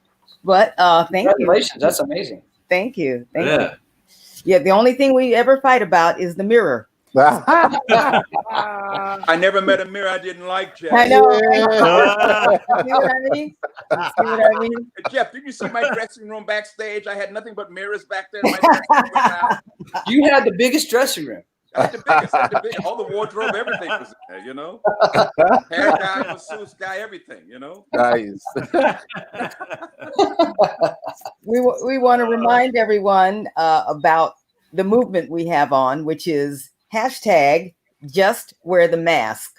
But thank you. Congratulations. That's amazing. Thank you. Thank you. Yeah, the only thing we ever fight about is the mirror. I never met a mirror I didn't like, Jeff. I know. See what I mean? See what I mean? Jeff, did you see my dressing room backstage? I had nothing but mirrors back there. In my dressing room now. You had the biggest dressing room. I had the biggest, all the wardrobe, everything was there, you know? Hair guy, masseuse guy, everything, you know? Nice. We want to remind everyone about the movement we have on, which is #JustWearTheMask.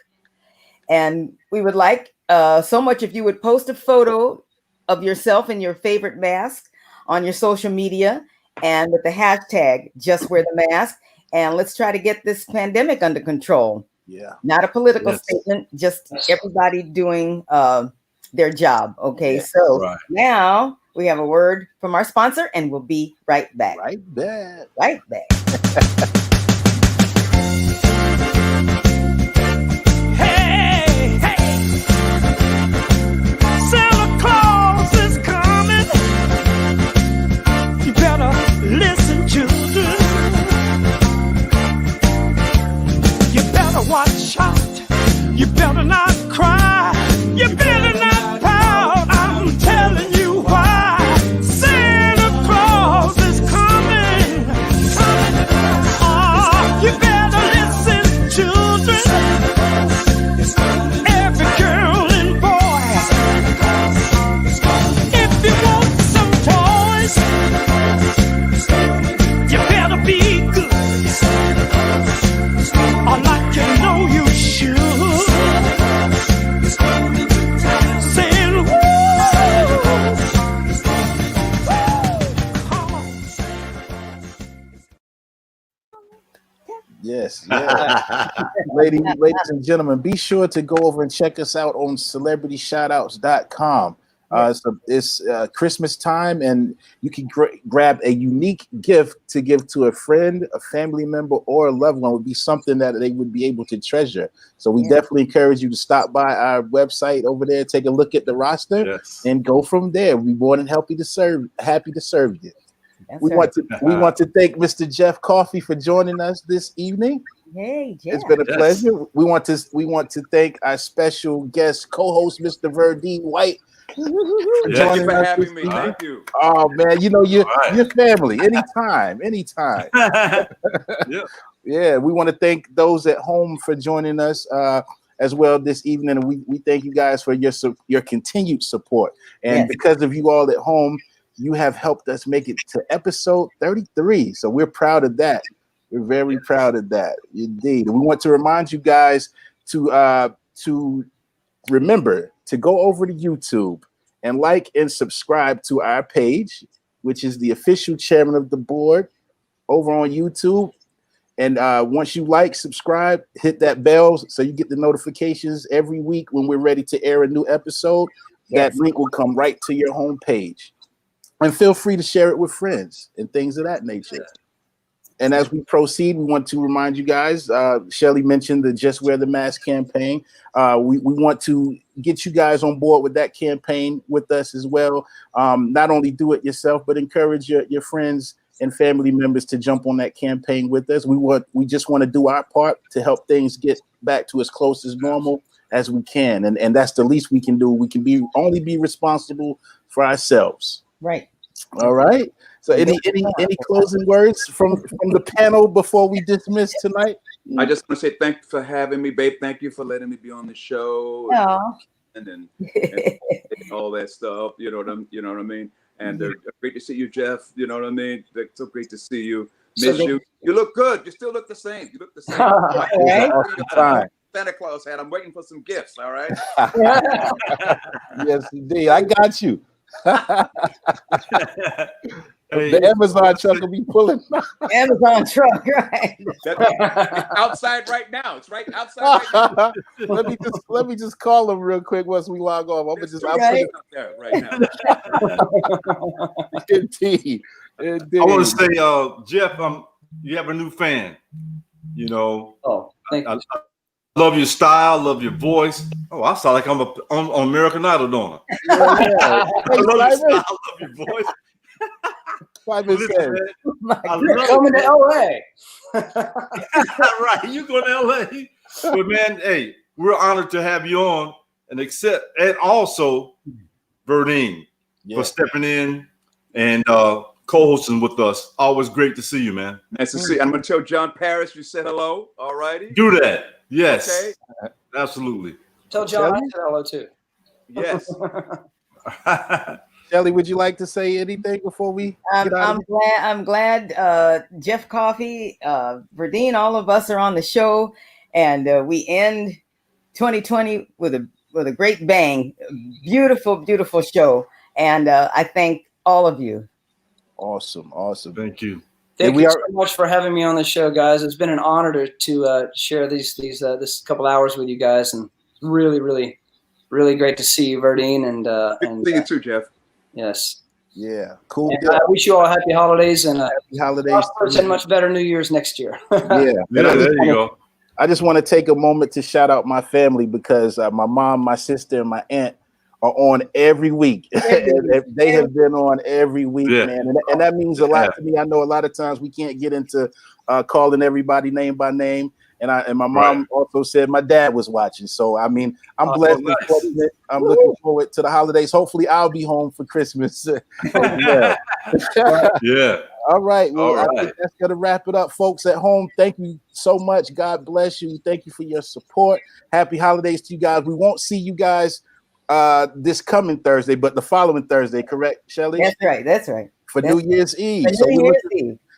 And we would like so much if you would post a photo of yourself in your favorite mask on your social media, and with the hashtag #JustWearTheMask. And let's try to get this pandemic under control. Yeah. Not a political statement, just everybody doing their job. Okay. Yeah, so now we have a word from our sponsor, and we'll be right back. Right back. Right back. Hey, hey. Santa Claus is coming. You better listen, children. You better watch out. You better not cry. You better not pout. I'm telling you why. Santa Claus is coming. Oh, you better listen, children. Every girl and boy. If you want some toys, you better be good. Or like you know you should. Saying, woo! Yes, ladies and gentlemen, be sure to go over and check us out on celebrityshoutouts.com. It's Christmas time, and you can grab a unique gift to give to a friend, a family member, or a loved one. Would be something that they would be able to treasure. So we definitely encourage you to stop by our website over there, take a look at the roster, and go from there. We're more than happy to serve you. We want to thank Mr. Jeff Coffey for joining us this evening. Hey, Jeff. It's been a pleasure. We want to thank our special guest co-host, Mr. Verdine White. Thank you for having me. Thank you. Oh man, you know your family. Anytime. Yeah, we want to thank those at home for joining us. as well this evening. And we thank you guys for your continued support. And because of you all at home, you have helped us make it to episode 33. So we're proud of that. We're very proud of that, indeed. And we want to remind you guys to remember to go over to YouTube and like and subscribe to our page, which is the official Chairman of the Board over on YouTube. And once you like, subscribe, hit that bell so you get the notifications every week when we're ready to air a new episode. That link will come right to your homepage. And feel free to share it with friends and things of that nature. And as we proceed, we want to remind you guys, Shelly mentioned the Just Wear the Mask campaign. We want to get you guys on board with that campaign with us as well. Not only do it yourself, but encourage your friends and family members to jump on that campaign with us. We just want to do our part to help things get back to as close as normal as we can. And that's the least we can do. We can only be responsible for ourselves. Right. All right. So any closing words from the panel before we dismiss tonight? I just want to say thank you for having me, babe. Thank you for letting me be on the show. And all that stuff. You know what I mean? And great to see you, Jeff. You know what I mean? It's so great to see you. Miss you. You look good. You still look the same. You look the same. Santa Claus hat. I'm waiting for some gifts. All right. Yes, indeed. I got you. The Amazon truck will be pulling. Amazon truck, right? It's outside right now. It's right outside right now. let me just call them real quick once we log off. I'll put it out there right now. Indeed. I want to say, Jeff, you have a new fan. You know. Oh, thank you. I love your style, love your voice. Oh, I sound like I'm on American Idol, don't I? Yeah. I love your style, I love your voice. Coming to LA. Right, you going to LA. But man, hey, we're honored to have you on and also Verdine for stepping in and co-hosting with us. Always great to see you, man. Nice to see you. I'm going to tell John Parrish you said hello. All righty. Do that. Yes. Okay. Absolutely. Tell John I said hello too. Yes. Shelly, would you like to say anything before we get out? I'm glad Jeff Coffey, Verdine, all of us are on the show, and we end 2020 with a great bang. Beautiful, beautiful show, and I thank all of you. Awesome. Thank you. Thank you so much for having me on the show, guys. It's been an honor to share this couple hours with you guys, and really, really, really great to see you, Verdine, and see you too, Jeff. Yes. Yeah. Cool. And I wish you all happy holidays and happy holidays and much better New Year's next year. Yeah. There you go. I just want to take a moment to shout out my family because my mom, my sister, and my aunt are on every week. They have been on every week, man. And that means a lot to me. I know a lot of times we can't get into calling everybody name by name. And my mom also said my dad was watching. So, I mean, I'm blessed and fortunate. I'm looking forward to the holidays. Hopefully, I'll be home for Christmas. Yeah. All right. Well, All right. I think that's going to wrap it up, folks at home. Thank you so much. God bless you. Thank you for your support. Happy holidays to you guys. We won't see you guys this coming Thursday, but the following Thursday, correct, Shelly? That's right. For New Year's Eve.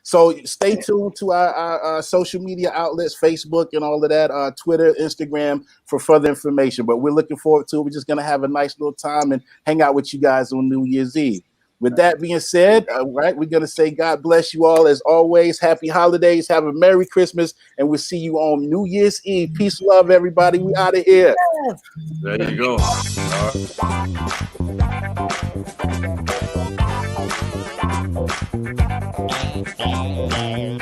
So stay tuned to our social media outlets, Facebook and all of that, Twitter, Instagram for further information. But we're looking forward to it. We're just going to have a nice little time and hang out with you guys on New Year's Eve. With that being said, we're going to say God bless you all as always. Happy holidays. Have a Merry Christmas. And we'll see you on New Year's Eve. Peace, love, everybody. We out of here. There you go. All right.